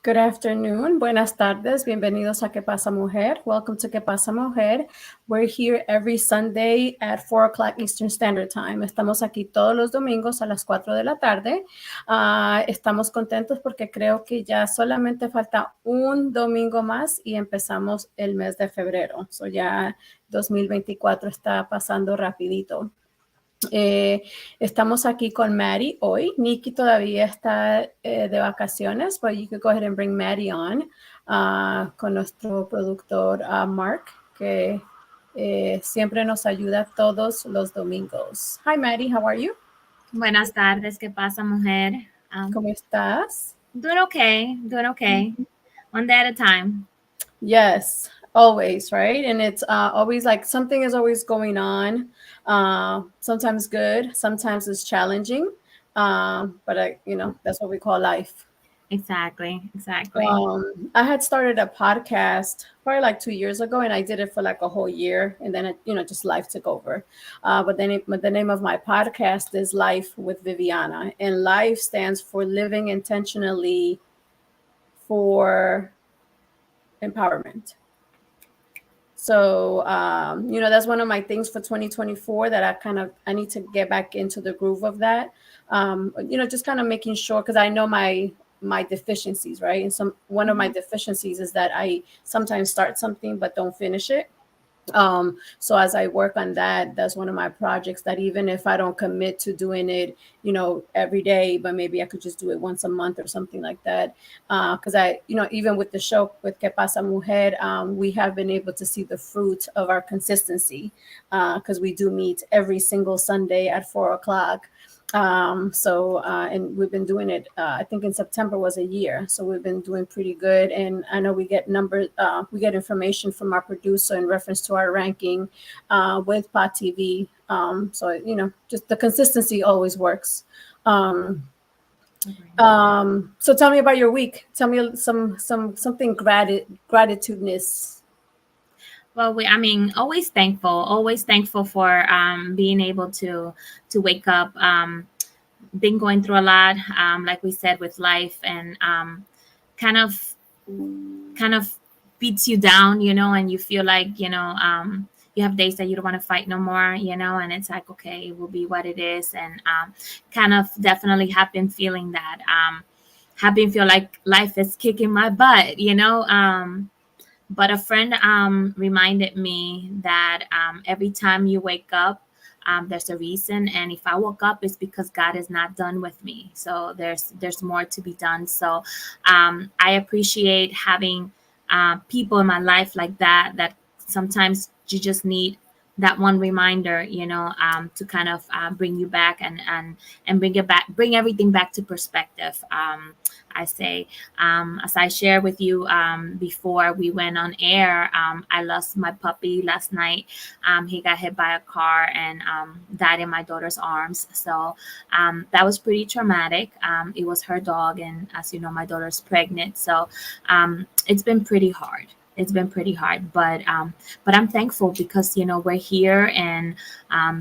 Good afternoon, buenas tardes, bienvenidos a ¿Qué pasa, Mujer? Welcome to ¿Qué pasa, Mujer? We're here every Sunday at 4 o'clock Eastern Standard Time. Estamos aquí todos los domingos a las 4 de la tarde. Estamos contentos porque creo que ya solamente falta un domingo más y empezamos el mes de febrero. So ya 2024 está pasando rapidito. Estamos aquí con Maddie hoy. Nikki todavía está de vacaciones, but you could go ahead and bring Maddie on con nuestro productor Mark, que siempre nos ayuda todos los domingos. Hi, Maddie, how are you? Buenas tardes, ¿qué pasa, mujer? ¿Cómo estás? Doing okay. One day at a time. Yes, always, right? And it's always like something is always going on. Sometimes good, sometimes it's challenging. But that's what we call life. Exactly. I had started a podcast probably like 2 years ago, and I did it for like a whole year, and then just life took over. But the name of my podcast is Life with Viviana, and life stands for living intentionally for empowerment. So, that's one of my things for 2024 that I need to get back into the groove of that. Just kind of making sure, because I know my deficiencies, right? And one of my deficiencies is that I sometimes start something but don't finish it. So as I work on that, that's one of my projects that even if I don't commit to doing it, every day, but maybe I could just do it once a month or something like that. Because even with the show with Que Pasa Mujer, we have been able to see the fruit of our consistency because we do meet every single Sunday at 4 o'clock. And we've been doing it, I think in September was a year. So we've been doing pretty good. And I know we get information from our producer in reference to our ranking with Pot TV. Just the consistency always works. So tell me about your week. Tell me something gratitudeness. Well, always thankful for being able to wake up. Been going through a lot, like we said, with life, and kind of beats you down, and you feel like, you have days that you don't want to fight no more, and it's like, okay, it will be what it is. And kind of definitely have been feeling that, have been feel like life is kicking my butt, but a friend reminded me that every time you wake up, there's a reason, and if I woke up, it's because God is not done with me. So there's more to be done. So I appreciate having people in my life like that sometimes you just need that one reminder, to kind of bring you back and bring everything back to perspective. I say, as I shared with you before we went on air, I lost my puppy last night. He got hit by a car and died in my daughter's arms. So that was pretty traumatic. It was her dog, and as you know, my daughter's pregnant. So it's been pretty hard. But I'm thankful because we're here, and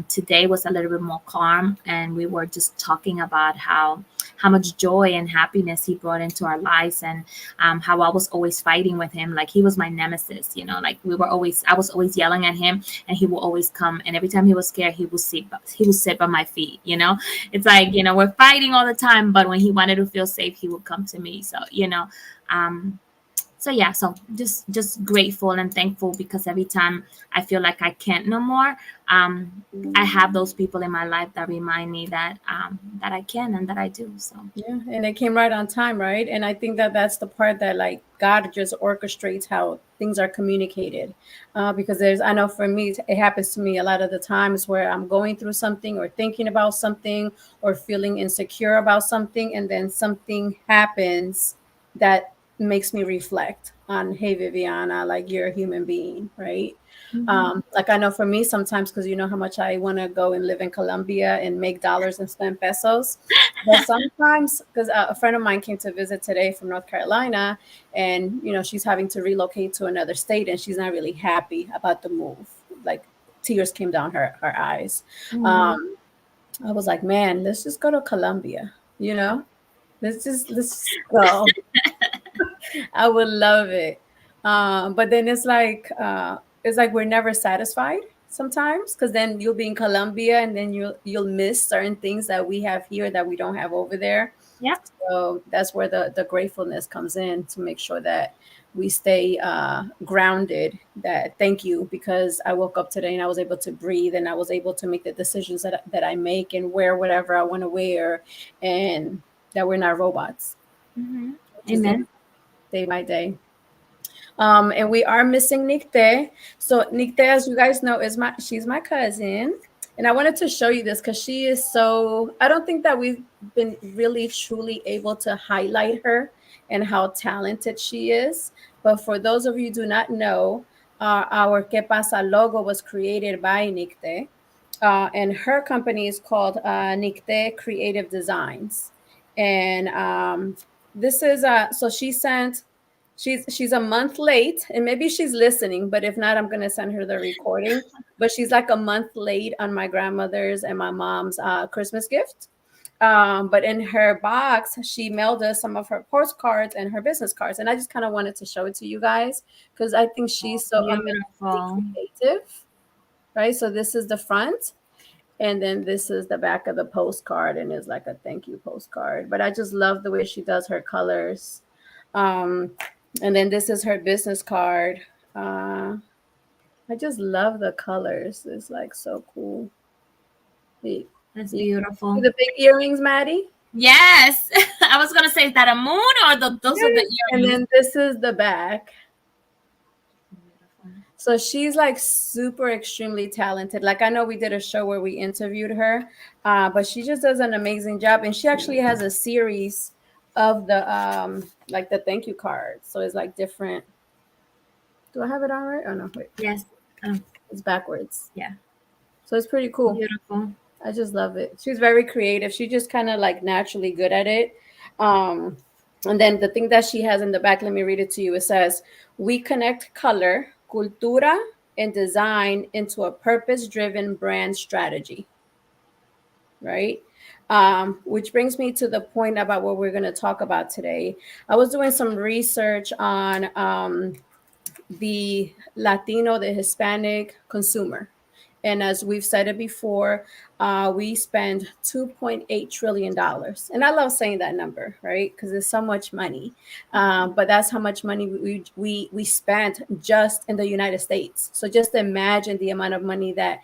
today was a little bit more calm, and we were just talking about how much joy and happiness he brought into our lives, and how I was always fighting with him, like he was my nemesis. Like I was always yelling at him, and he will always come, and every time he was scared, he would sit by my feet. It's like we're fighting all the time, but when he wanted to feel safe, he would come to me. So so just grateful and thankful because every time I feel like I can't no more, I have those people in my life that remind me that I can and that I do. So yeah, and it came right on time, right? And I think that that's the part that like God just orchestrates how things are communicated, because I know for me it happens to me a lot of the times where I'm going through something or thinking about something or feeling insecure about something, and then something happens that makes me reflect on, hey Viviana, like you're a human being, right? Like I know for me sometimes, because you know how much I want to go and live in Colombia and make dollars and spend pesos, but sometimes, because a friend of mine came to visit today from North Carolina, and she's having to relocate to another state, and she's not really happy about the move. Like tears came down her eyes. I was like, man, let's just go to Colombia, Let's go. I would love it. But then it's like we're never satisfied sometimes, because then you'll be in Colombia and then you'll miss certain things that we have here that we don't have over there. Yep. So that's where the gratefulness comes in, to make sure that we stay grounded. That thank you, because I woke up today and I was able to breathe, and I was able to make the decisions that I make and wear whatever I want to wear, and that we're not robots, Hmm. which is Amen. day by day. And we are missing Nikte. So Nikte, as you guys know, she's my cousin. And I wanted to show you this because she is so, I don't think that we've been really truly able to highlight her and how talented she is. But for those of you who do not know, our Que Pasa logo was created by Nikte. And her company is called Nikte Creative Designs. And this is so she sent, she's a month late, and maybe she's listening, but if not, I'm gonna send her the recording. But she's like a month late on my grandmother's and my mom's Christmas gift. But in her box, she mailed us some of her postcards and her business cards, and I just kind of wanted to show it to you guys because I think she's so amazingly Beautiful. creative, right? So this is the front, and then this is the back of the postcard, and it's like a thank you postcard. But I just love the way she does her colors. Um, and then this is her business card. I just love the colors. It's like so cool. You, That's you see beautiful. the big earrings, Maddie? Yes. I was gonna say, is that a moon or those are the Yes. And earrings? then this is the back. Beautiful. So she's like super extremely talented. Like I know we did a show where we interviewed her, but she just does an amazing job. And she actually has a series of the like the thank you cards. So it's like different. Do I have it on right? Oh no, wait. Yes. Oh, It's backwards. yeah. So it's pretty cool. Beautiful. I just love it. She's very creative. She just kind of like naturally good at it. Um, and then the thing that she has in the back, let me read it to you. It says, "We connect color, cultura, and design into a purpose-driven brand strategy." Right? Which brings me to the point about what we're going to talk about today. I was doing some research on the Latino, the Hispanic consumer. And as we've said it before, we spend $2.8 trillion. And I love saying that number, right? Because it's so much money. But that's how much money we spent just in the United States. So just imagine the amount of money that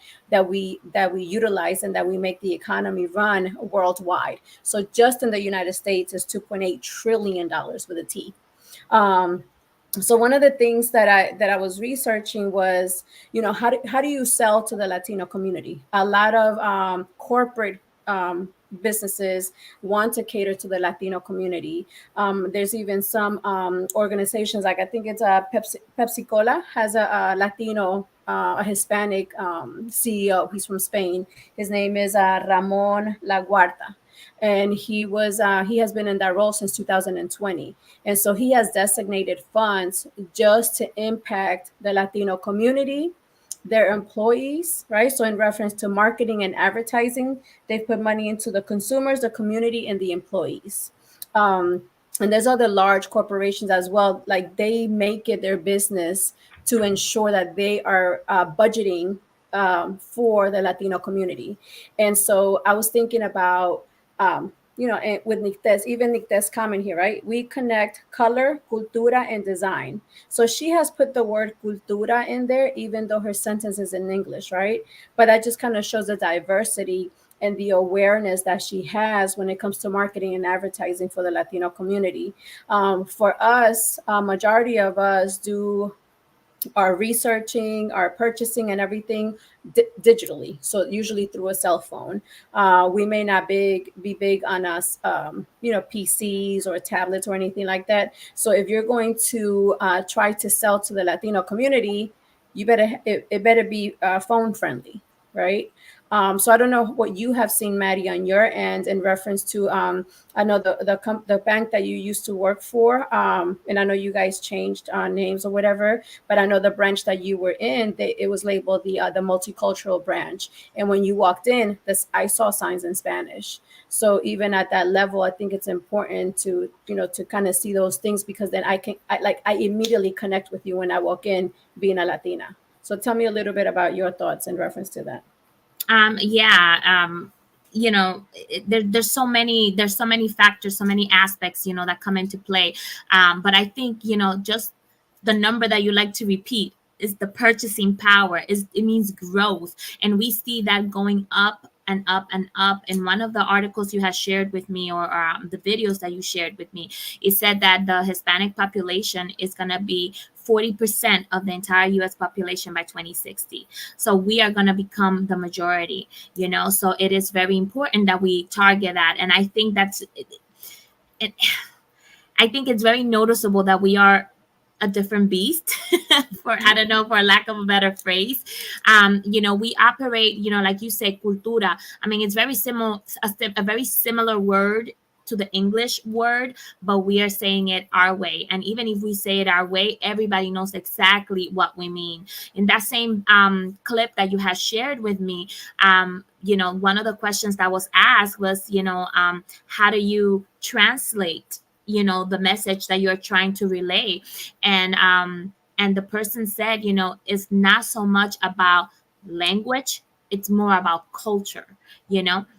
we utilize and that we make the economy run worldwide. So just in the United States is $2.8 trillion with a T. Um, so one of the things that I was researching was, how do you sell to the Latino community? A lot of corporate businesses want to cater to the Latino community. There's even some organizations, like I think it's Pepsi Cola has a Latino, a Hispanic CEO. He's from Spain. His name is Ramon Laguarta, and he has been in that role since 2020. And so he has designated funds just to impact the Latino community, their employees, right? So in reference to marketing and advertising, they've put money into the consumers, the community, and the employees. Um, and there's other large corporations as well. Like they make it their business to ensure that they are budgeting for the Latino community. And so I was thinking about, and with Nictes, even Nictes comment here, right? We connect color, cultura, and design. So she has put the word cultura in there, even though her sentence is in English, right? But that just kind of shows the diversity and the awareness that she has when it comes to marketing and advertising for the Latino community. For us, a majority of us do our researching, our purchasing, and everything digitally. So usually through a cell phone. We may not be big on us, PCs or tablets or anything like that. So if you're going to try to sell to the Latino community, it better be phone friendly, right? So I don't know what you have seen, Maddie, on your end in reference to. I know the bank that you used to work for, and I know you guys changed names or whatever. But I know the branch that you were in, it was labeled the multicultural branch. And when you walked in, this I saw signs in Spanish. So even at that level, I think it's important to to kind of see those things, because then I immediately connect with you when I walk in, being a Latina. So tell me a little bit about your thoughts in reference to that. Yeah. There's so many factors, so many aspects, that come into play. But I think, just the number that you like to repeat is the purchasing power. Is It means growth, and we see that going up and up and up. In one of the articles you had shared with me, or the videos that you shared with me, it said that the Hispanic population is going to be 40% of the entire US population by 2060. So we are going to become the majority, so it is very important that we target that. And I think it, I think it's very noticeable that we are a different beast, for, I don't know, for lack of a better phrase. We operate, like you say, cultura. I mean, it's very similar, a very similar word to the English word, but we are saying it our way. And even if we say it our way, everybody knows exactly what we mean. In that same clip that you had shared with me, one of the questions that was asked was, how do you translate, the message that you're trying to relay? And the person said, it's not so much about language, it's more about culture.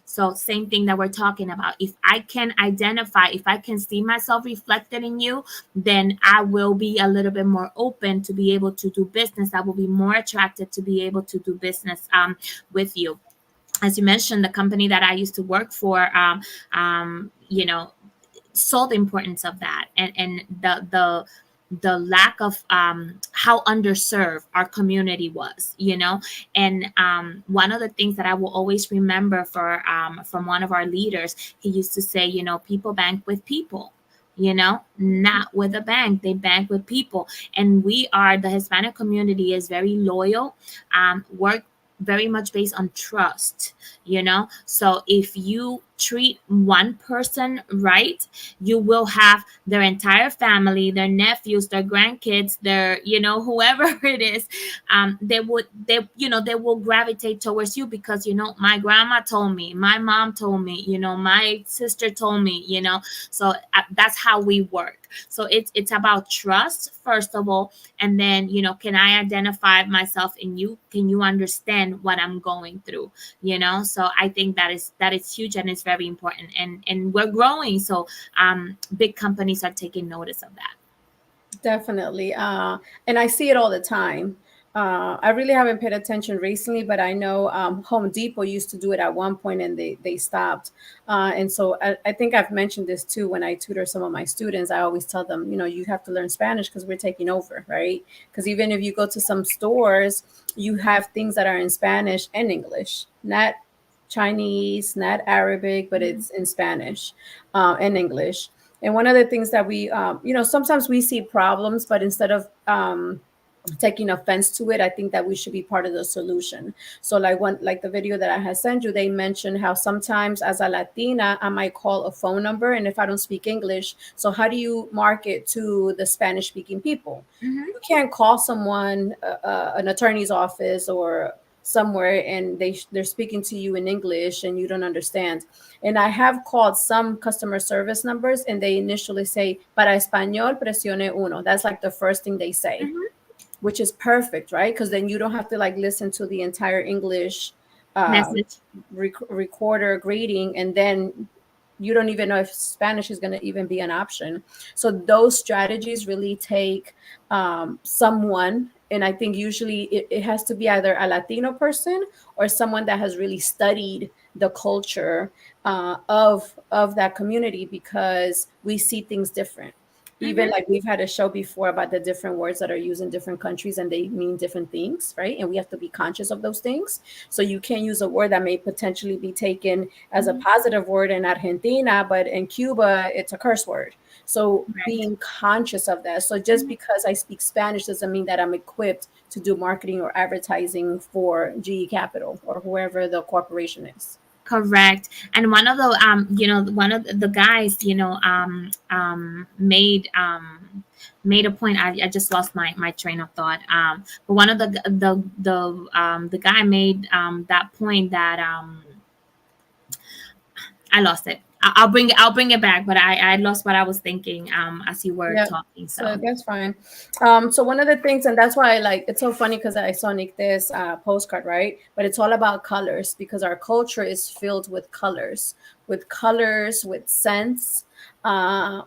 So same thing that we're talking about. If I can identify, if I can see myself reflected in you, then I will be a little bit more open to be able to do business. I will be more attracted to be able to do business with you. As you mentioned, the company that I used to work for, saw the importance of that, and the lack of how underserved our community was, and one of the things that I will always remember from one of our leaders, he used to say, people bank with people, not with a bank. They bank with people. And the Hispanic community is very loyal, work very much based on trust. So if you treat one person right, you will have their entire family, their nephews, their grandkids, their, whoever it is, they will gravitate towards you, because, my grandma told me, my mom told me, my sister told me, so that's how we work. So it's about trust, first of all, and then, can I identify myself in you? Can you understand what I'm going through? So I think that is huge, and it's very important, and we're growing, so big companies are taking notice of that. Definitely. And I see it all the time. I really haven't paid attention recently, but I know Home Depot used to do it at one point, and they stopped. And so I think I've mentioned this too when I tutor some of my students. I always tell them, you have to learn Spanish because we're taking over, right? Because even if you go to some stores, you have things that are in Spanish and English, not Chinese, not Arabic, but it's in Spanish and English. And one of the things that we, sometimes we see problems, but instead of taking offense to it, I think that we should be part of the solution. So like the video that I had sent you, they mentioned how sometimes as a Latina, I might call a phone number, and if I don't speak English, so how do you market to the Spanish speaking people? Mm-hmm. You can't call someone, an attorney's office or somewhere, and they're speaking to you in English and you don't understand. And I have called some customer service numbers, and they initially say, para español, presione uno. That's like the first thing they say, Mm-hmm. which is perfect, right? Because then you don't have to like listen to the entire English um, Message. recorder greeting, and then you don't even know if Spanish is going to even be an option. So those strategies really take someone, and I think usually it has to be either a Latino person or someone that has really studied the culture of that community, because we see things different. Even like we've had a show before about the different words that are used in different countries and they mean different things, right? And we have to be conscious of those things. So you can't use a word that may potentially be taken as a positive word in Argentina, but in Cuba, it's a curse word. So Correct. being conscious of that. So just because I speak Spanish doesn't mean that I'm equipped to do marketing or advertising for GE Capital or whoever the corporation is. Correct. And one of the one of the guys, made a point. I just lost my train of thought. But one of the guy made that point that I lost it. I'll bring it back, but I lost what I was thinking as you were Yeah, talking. so So that's fine. So one of the things, and that's why I like it's so funny because I saw Nick this postcard, right? But it's all about colors because our culture is filled with colors, with scents,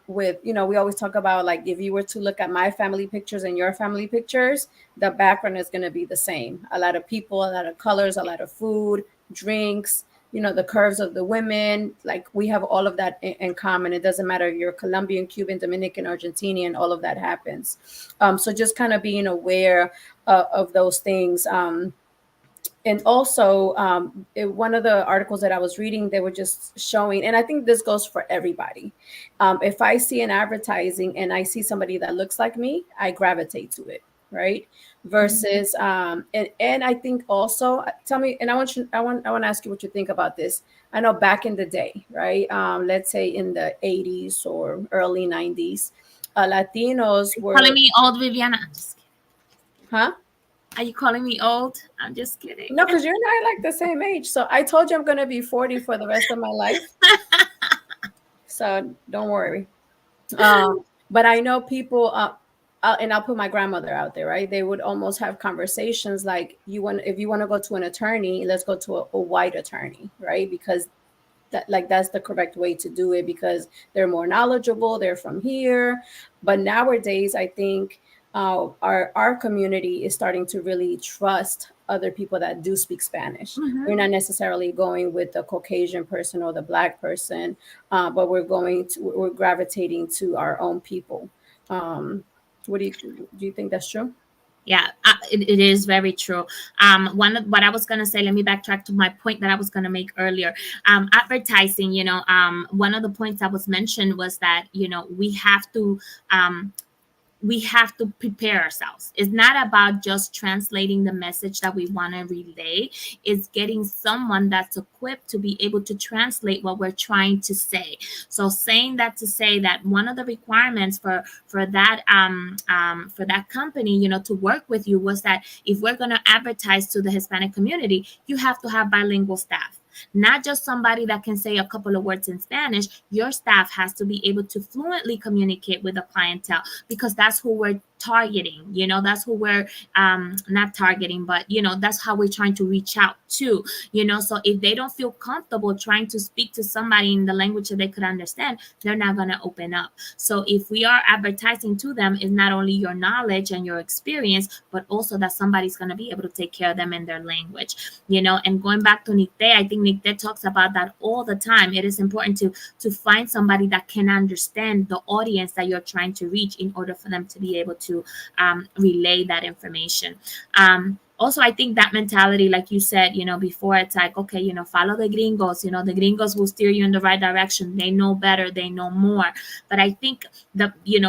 with we always talk about like if you were to look at my family pictures and your family pictures, the background is going to be the same. A lot of people, a lot of colors, a lot of food, drinks, the curves of the women, like we have all of that in common. It doesn't matter if you're Colombian, Cuban, Dominican, Argentinian, all of that happens. So just kind of being aware of those things. And also, one of the articles that I was reading, they were just showing, and I think this goes for everybody. If I see an advertising and I see somebody that looks like me, I gravitate to it, right? Versus, and I think also, tell me, and I want to ask you what you think about this. I know back in the day, right? Let's say in the 80s or early 90s, Latinos calling were, me old, Viviana? I'm just kidding. huh? Are you calling me old? I'm just kidding. No, because you and I are like the same age. So I told you I'm going to be 40 for the rest of my life. So don't worry. But I know people, and I'll put my grandmother out there, right? They would almost have conversations like, if you want to go to an attorney, let's go to a white attorney, right? Because that's the correct way to do it because they're more knowledgeable, they're from here. But nowadays I think our community is starting to really trust other people that do speak Spanish. We're not necessarily going with the Caucasian person or the black person, but we're gravitating to our own people. What do you think that's true? Yeah, it is very true. One of what I was gonna say, let me backtrack to my point that I was gonna make earlier. Advertising, one of the points that was mentioned was that um, we have to prepare ourselves. It's not about just translating the message that we want to relay. It's getting someone that's equipped to be able to translate what we're trying to say. So saying that to say that one of the requirements for that company, to work with you was that if we're going to advertise to the Hispanic community, you have to have bilingual staff, not just somebody that can say a couple of words in Spanish. Your staff has to be able to fluently communicate with the clientele because that's who we're targeting. That's who we're not targeting, but that's how we're trying to reach out to. So if they don't feel comfortable trying to speak to somebody in the language that they could understand, they're not going to open up. So if we are advertising to them, is not only your knowledge and your experience, but also that somebody's going to be able to take care of them in their language. And going back to Nicte, I think Nicte talks about that all the time. It is important to find somebody that can understand the audience that you're trying to reach in order for them to be able to relay that information. Also, I think that mentality, like you said, before, it's like, okay, follow the gringos. The gringos will steer you in the right direction. They know better, they know more. But I think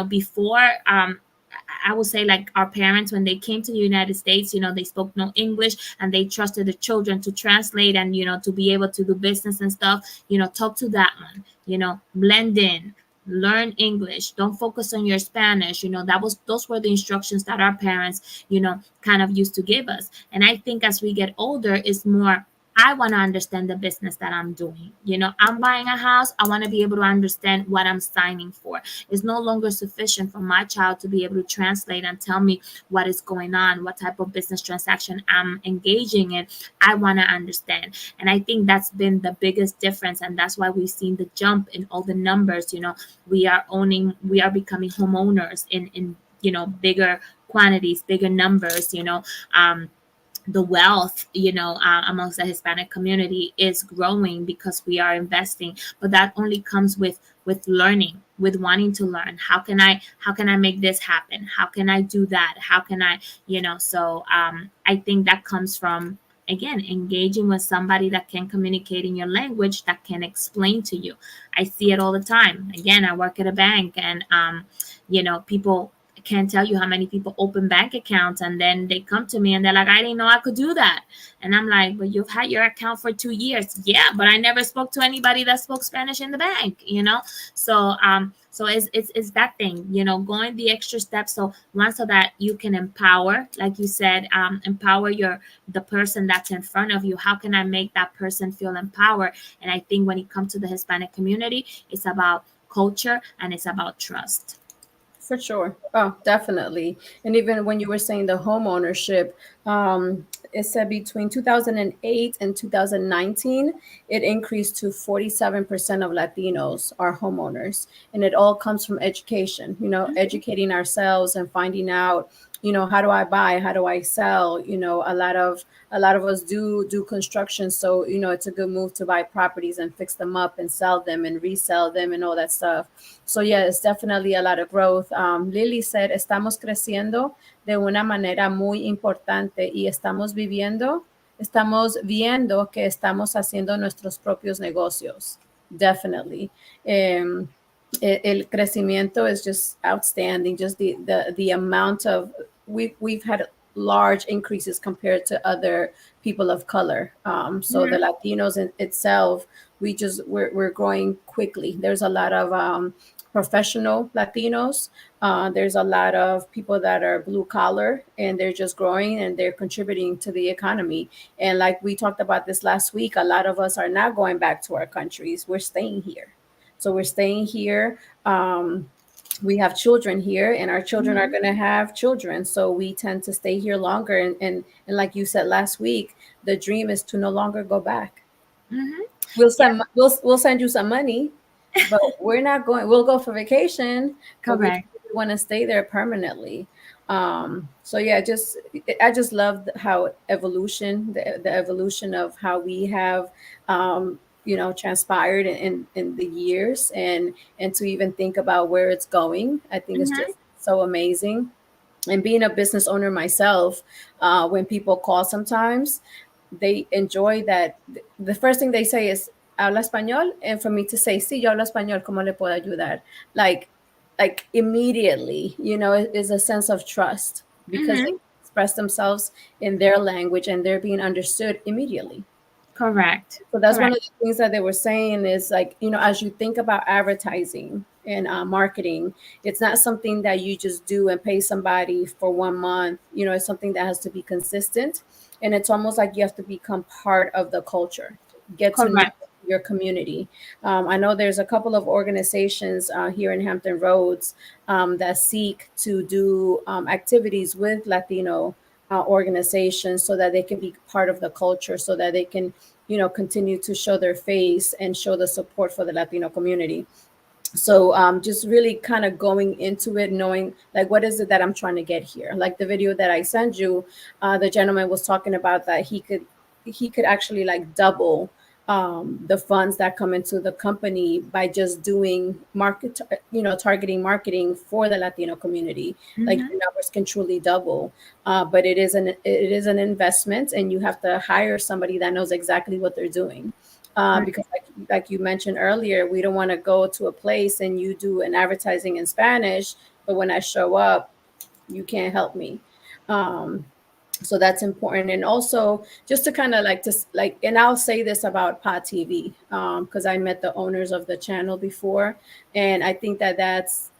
before, I would say, like, our parents, when they came to the United States, they spoke no English and they trusted the children to translate and, to be able to do business and stuff. Talk to that one, blend in, learn English, don't focus on your Spanish. Those were the instructions that our parents, kind of used to give us. And I think as we get older, it's more, I want to understand the business that I'm doing. I'm buying a house. I want to be able to understand what I'm signing for. It's no longer sufficient for my child to be able to translate and tell me what is going on, what type of business transaction I'm engaging in. I want to understand. And I think that's been the biggest difference. And that's why we've seen the jump in all the numbers. We are becoming homeowners in bigger quantities, bigger numbers. The wealth, amongst the Hispanic community is growing because we are investing, but that only comes with learning. with wanting to learn. How can I make this happen? How can I do that? How can I, so I think that comes from, again, engaging with somebody that can communicate in your language, that can explain to you. I see it all the time. Again, I work at a bank, and people can't tell you how many people open bank accounts, and then they come to me and they're like, I didn't know I could do that. And I'm like, but you've had your account for 2 years. Yeah, but I never spoke to anybody that spoke Spanish in the bank. So it's that thing, going the extra step. So one, so that you can empower, like you said, empower the person that's in front of you. How can I make that person feel empowered? And I think when it comes to the Hispanic community, it's about culture and it's about trust. For sure. Oh, definitely. And even when you were saying the home ownership, it said between 2008 and 2019, it increased to 47% of Latinos are homeowners. And it all comes from education, educating ourselves and finding out, how do I buy? How do I sell? A lot of us do construction. So, it's a good move to buy properties and fix them up and sell them and resell them and all that stuff. So yeah, it's definitely a lot of growth. Lily said, estamos creciendo de una manera muy importante y estamos viendo que estamos haciendo nuestros propios negocios. Definitely. El crecimiento is just outstanding. Just the amount of, we've had large increases compared to other people of color. So the Mhm. Latinos in itself, we're growing quickly. There's a lot of professional Latinos. There's a lot of people that are blue collar, and they're just growing and they're contributing to the economy. And like we talked about this last week, a lot of us are not going back to our countries. We're staying here. So we're staying here. We have children here, and our children are Mhm. going to have children. So we tend to stay here longer. And like you said last week, the dream is to no longer go back. Mhm. We'll send you some money, but we're not going. We'll go for vacation, but we Correct. want to stay there permanently. So yeah, I just love how the evolution of how we have, transpired in the years, and to even think about where it's going. I think it's Mhm. just so amazing. And being a business owner myself, when people call sometimes, they enjoy that. The first thing they say is, habla español, and for me to say, sí, yo hablo español, ¿cómo le puedo ayudar? Like, like immediately, it is a sense of trust because they Mhm. express themselves in their language and they're being understood immediately. Correct. So that's one Correct. of the things that they were saying is, like, as you think about advertising and marketing, it's not something that you just do and pay somebody for 1 month. It's something that has to be consistent, and it's almost like you have to become part of the culture, get to know Correct. your community. I know there's a couple of organizations here in Hampton Roads that seek to do activities with Latino organizations so that they can be part of the culture, so that they can continue to show their face and show the support for the Latino community. So just really kind of going into it, knowing like what is it that I'm trying to get here. Like the video that I sent you, the gentleman was talking about that he could actually like double the funds that come into the company by just doing targeting marketing for the Latino community. Like Mhm. your numbers can truly double, but it is an investment, and you have to hire somebody that knows exactly what they're doing. Correct. Because like you mentioned earlier, we don't want to go to a place and you do an advertising in Spanish, but when I show up, you can't help me. Um, so that's important. And also just to kind of like, and I'll say this about Pod TV, because I met the owners of the channel before, and I think that that's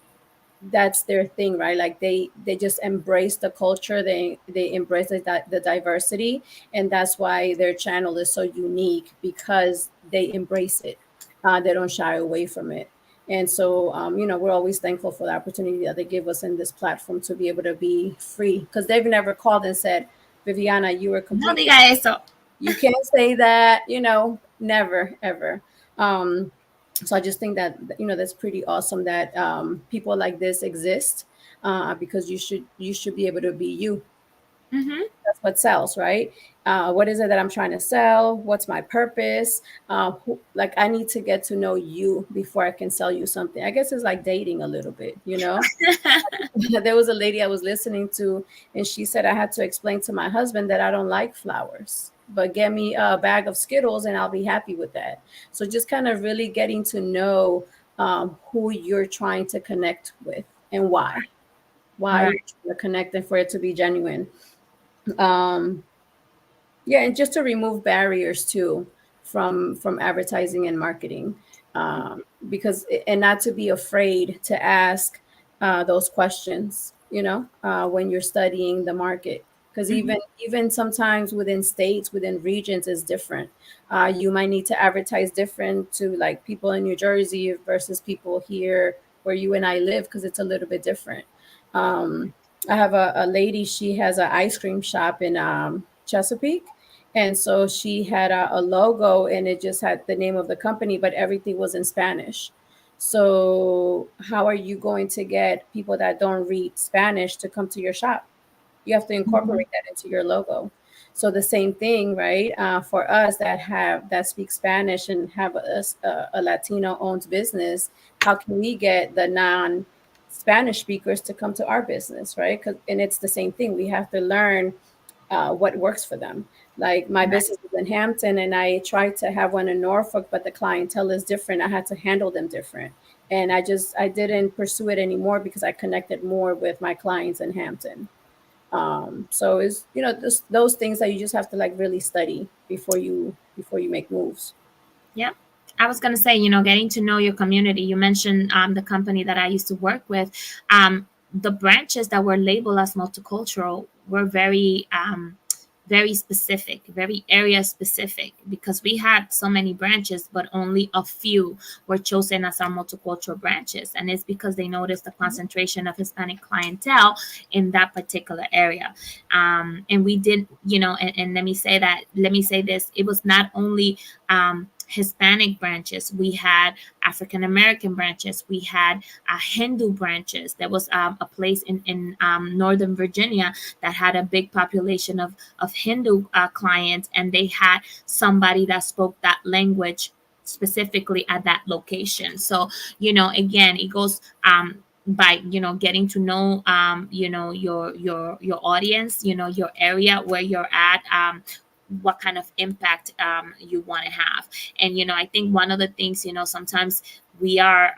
their thing, right? Like they just embrace the culture, they embrace the diversity, and that's why their channel is so unique, because they embrace it. They don't shy away from it. And so we're always thankful for the opportunity that they give us in this platform to be able to be free, because they've never called and said, Viviana, you were No completely, diga eso. you can't say that, never ever. So I just think that that's pretty awesome that people like this exist, because you should be able to be you. Mhm. That's what sells, right? What is it that I'm trying to sell? What's my purpose? Like I need to get to know you before I can sell you something. I guess it's like dating a little bit, you know. There was a lady I was listening to, and she said I had to explain to my husband that I don't like flowers, but get me a bag of Skittles and I'll be happy with that. So just kind of really getting to know who you're trying to connect with and why Right. you're trying to connect and for it to be genuine. Um, yeah, and just to remove barriers too from advertising and marketing, because and not to be afraid to ask those questions, you know, when you're studying the market. Because Mhm. even sometimes within states, within regions, is different. You might need to advertise different to like people in New Jersey versus people here where you and I live, because it's a little bit different. Um, I have a lady. She has an ice cream shop in Chesapeake, and so she had a logo and it just had the name of the company, but everything was in Spanish. So, how are you going to get people that don't read Spanish to come to your shop? You have to Mhm. incorporate that into your logo. So the same thing, right? For us that speak Spanish and have a Latino owned business, how can we get the non Spanish speakers to come to our business, right? And it's the same thing. We have to learn what works for them. Like my Right. business is in Hampton, and I tried to have one in Norfolk, but the clientele is different. I had to handle them different, and I didn't pursue it anymore because I connected more with my clients in Hampton. So it's those things that you just have to like really study before you make moves. Yeah. I was going to say, getting to know your community. You mentioned the company that I used to work with. The branches that were labeled as multicultural were very specific, very area specific, because we had so many branches, but only a few were chosen as our multicultural branches. And it's because they noticed the concentration of Hispanic clientele in that particular area. And we did, and let me say this, it was not only Hispanic branches. We had African American branches. We had Hindu branches. There was a place in Northern Virginia that had a big population of Hindu clients, and they had somebody that spoke that language specifically at that location. So, again, it goes by getting to know your audience, your area where you're at, what kind of impact you want to have. And I think one of the things, sometimes we are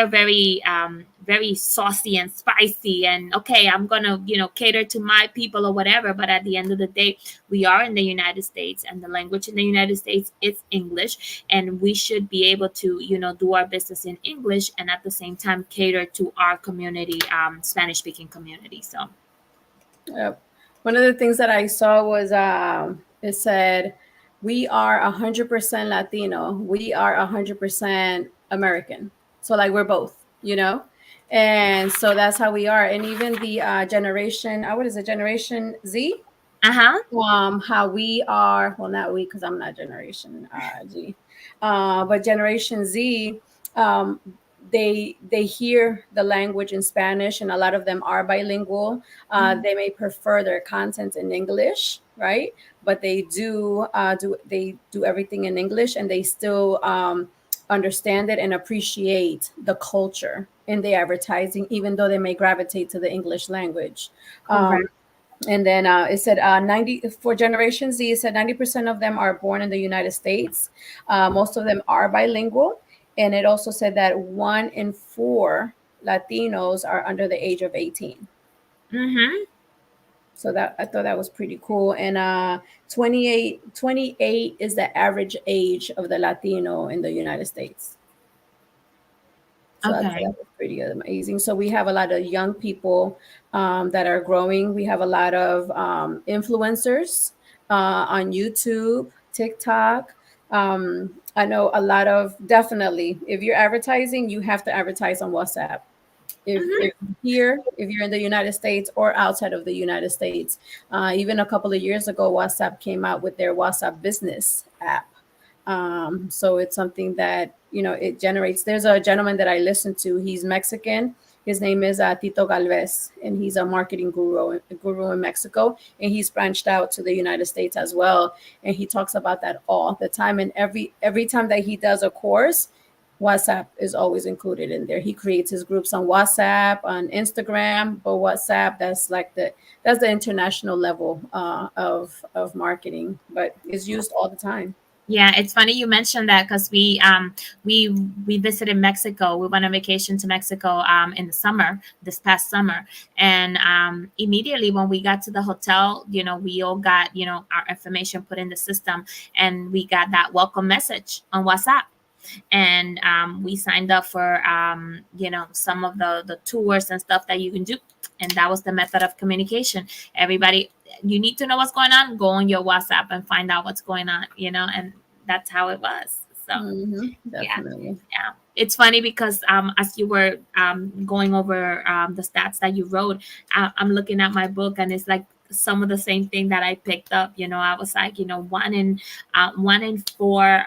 very saucy and spicy, and okay, I'm gonna cater to my people or whatever. But at the end of the day, we are in the United States, and the language in the United States is English, and we should be able to do our business in English, and at the same time cater to our community, Spanish speaking community. So Yep. One of the things that I saw was it said, "We are 100% Latino. We are 100% American." So like we're both, you know, and so that's how we are. And even the generation, what is it, Generation Z? uh-huh. How we are, well, not we, because I'm not Generation Z, but Generation Z, um, they hear the language in Spanish, and a lot of them are bilingual. They may prefer their content in English, right? But they do everything in English, and they still understand it and appreciate the culture in the advertising, even though they may gravitate to the English language. Correct. And then it said 90 for Generation Z. It said 90% of them are born in the United States. Most of them are bilingual, and it also said that 1 in 4 Latinos are under the age of 18. Mm-hmm. So that I thought that was pretty cool. And 28 is the average age of the Latino in the United States. So I thought Okay. that was pretty amazing. So we have a lot of young people that are growing. We have a lot of influencers on YouTube, TikTok. I know a lot of, definitely, if you're advertising, you have to advertise on WhatsApp. If Mm-hmm. if you're in the United States or outside of the United States, even a couple of years ago, WhatsApp came out with their WhatsApp Business app. So it's something that it generates. There's a gentleman that I listen to. He's Mexican, His name is Tito Galvez, and he's a marketing guru in Mexico, and he's branched out to the United States as well. And he talks about that all the time. And every time that he does a course, WhatsApp is always included in there. He creates his groups on WhatsApp, on Instagram, but WhatsApp, that's the international level of marketing, but it's used all the time. Yeah, it's funny you mentioned that because we visited Mexico. We went on vacation to Mexico in the summer, this past summer, and immediately when we got to the hotel, we all got our information put in the system, and we got that welcome message on WhatsApp, and we signed up for some of the tours and stuff that you can do, and that was the method of communication. Everybody, you need to know what's going on, go on your WhatsApp and find out what's going on, and that's how it was. So yeah, Definitely. yeah, it's funny because as you were going over the stats that you wrote, I'm looking at my book, and it's like some of the same thing that I picked up. I was like, one in four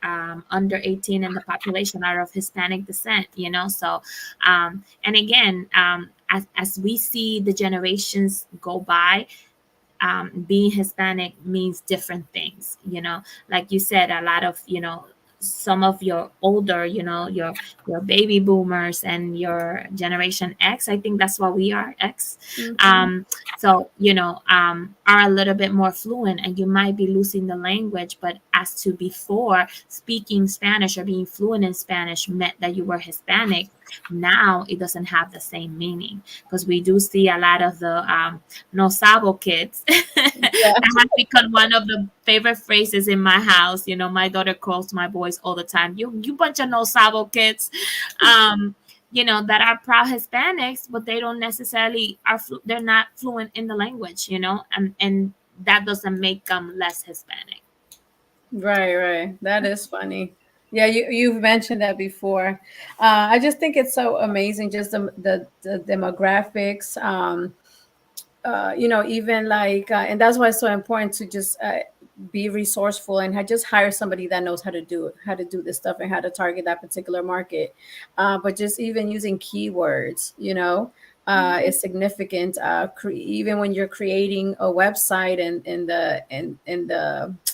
under 18 in the population are of Hispanic descent. So and again, as we see the generations go by, being Hispanic means different things. Like you said, a lot of some of your older, your baby boomers and your Generation X. I think that's what we are, X. Hmm. So are a little bit more fluent, and you might be losing the language. But as to before, speaking Spanish or being fluent in Spanish meant that you were Hispanic. Now it doesn't have the same meaning, because we do see a lot of the no sabo kids. Yeah. That has become one of the favorite phrases in my house. My daughter calls my boys all the time, you bunch of no sabo kids. That are proud Hispanics, but they don't necessarily they're not fluent in the language, and that doesn't make them less Hispanic. Right, right. That is funny. Yeah, you've mentioned that before. I just think it's so amazing, just the demographics. Even like, and that's why it's so important to just be resourceful and just hire somebody that knows how to do it, how to do this stuff, and how to target that particular market. But just even using keywords, is significant. Even when you're creating a website, and the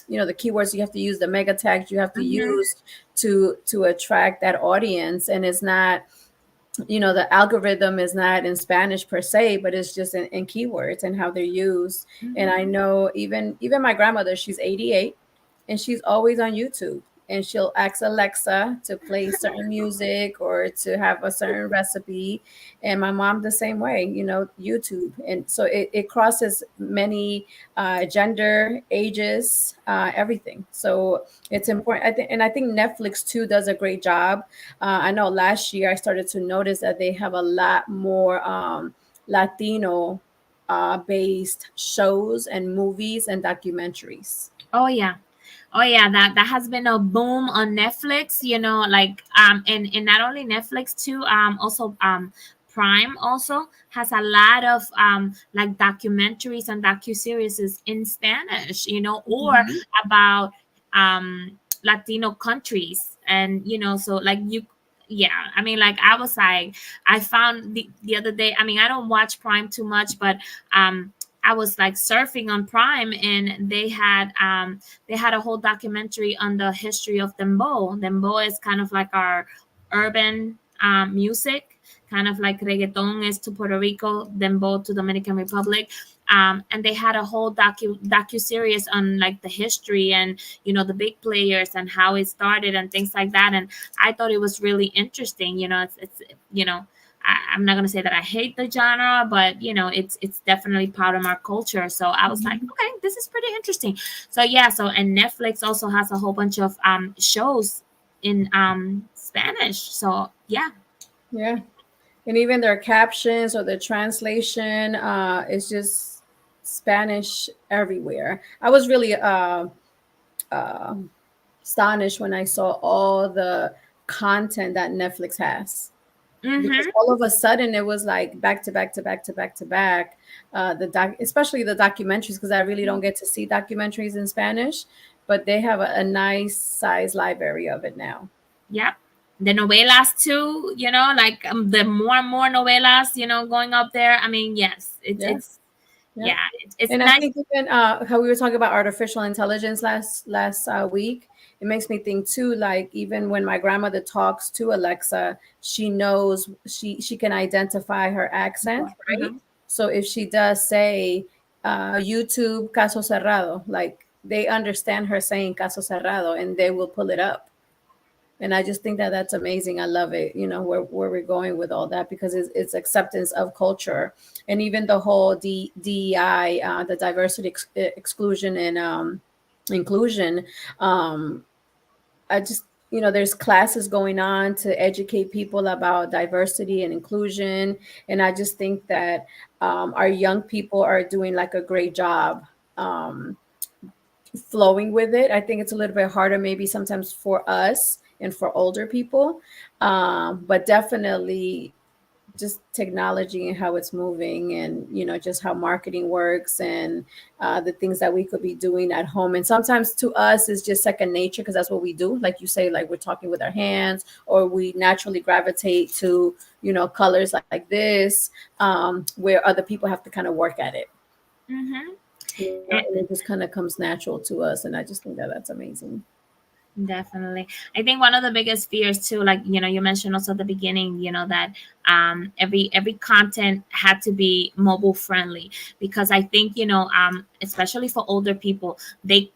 the keywords you have to use, the mega tags you have to Mm-hmm. use to attract that audience. And it's not, the algorithm is not in Spanish per se, but it's just in keywords and how they're used. And I Mm-hmm. know even my grandmother, she's 88, and she's always on YouTube, and she'll ask Alexa to play certain music or to have a certain recipe. And my mom the same way, YouTube. And so it crosses many gender, ages, everything. So it's important. I think Netflix too does a great job. I know last year I started to notice that they have a lot more Latino based shows and movies and documentaries. Oh yeah. Oh yeah, that has been a boom on Netflix, like and not only Netflix too, also Prime also has a lot of like documentaries and docu-series in Spanish, or Mhm. about Latino countries. And so like you, yeah, I mean, like I was like, I found the other day, I mean, I don't watch Prime too much, but I was like surfing on Prime, and they had a whole documentary on the history of dembow. Dembow is kind of like our urban music, kind of like reggaeton is to Puerto Rico, dembow to Dominican Republic. And they had a whole docu series on like the history and the big players and how it started and things like that. And I thought it was really interesting. It's I'm not gonna say that I hate the genre, but it's definitely part of our culture. So I was like, Mhm. okay, this is pretty interesting. So yeah, and Netflix also has a whole bunch of shows in Spanish. So yeah. Yeah. And even their captions or the translation is just Spanish everywhere. I was really uh, astonished when I saw all the content that Netflix has, because Mm-hmm. all of a sudden it was like back to back to back to back to back. Especially the documentaries, because I really don't get to see documentaries in Spanish, but they have a nice size library of it now. Yep. the novelas too, like the more and more novelas, going up there. I mean, yes, Yeah. it's Yeah. yeah, it's And I nice. think even how we were talking about artificial intelligence last week, it makes me think too. Like even when my grandmother talks to Alexa, she knows she can identify her accent, right? Mhm. So if she does say YouTube caso cerrado, like they understand her saying caso cerrado, and they will pull it up. And I just think that that's amazing. I love it. You know where we're going with all that because it's acceptance of culture, and even the whole DEI, the diversity, exclusion, and inclusion. Um, I just there's classes going on to educate people about diversity and inclusion, and I just think that our young people are doing like a great job. Flowing with it. I think it's a little bit harder maybe sometimes for us and for older people, but definitely just technology and how it's moving, and just how marketing works, and the things that we could be doing at home, and sometimes to us is just second nature because that's what we do, like you say, like we're talking with our hands, or we naturally gravitate to colors like this, where other people have to kind of work at it. Mhm. And it just kind of comes natural to us, and I just think that that's amazing. Definitely. I think one of the biggest fears too, like you mentioned also at the beginning, that every content had to be mobile friendly, because I think, especially for older people, they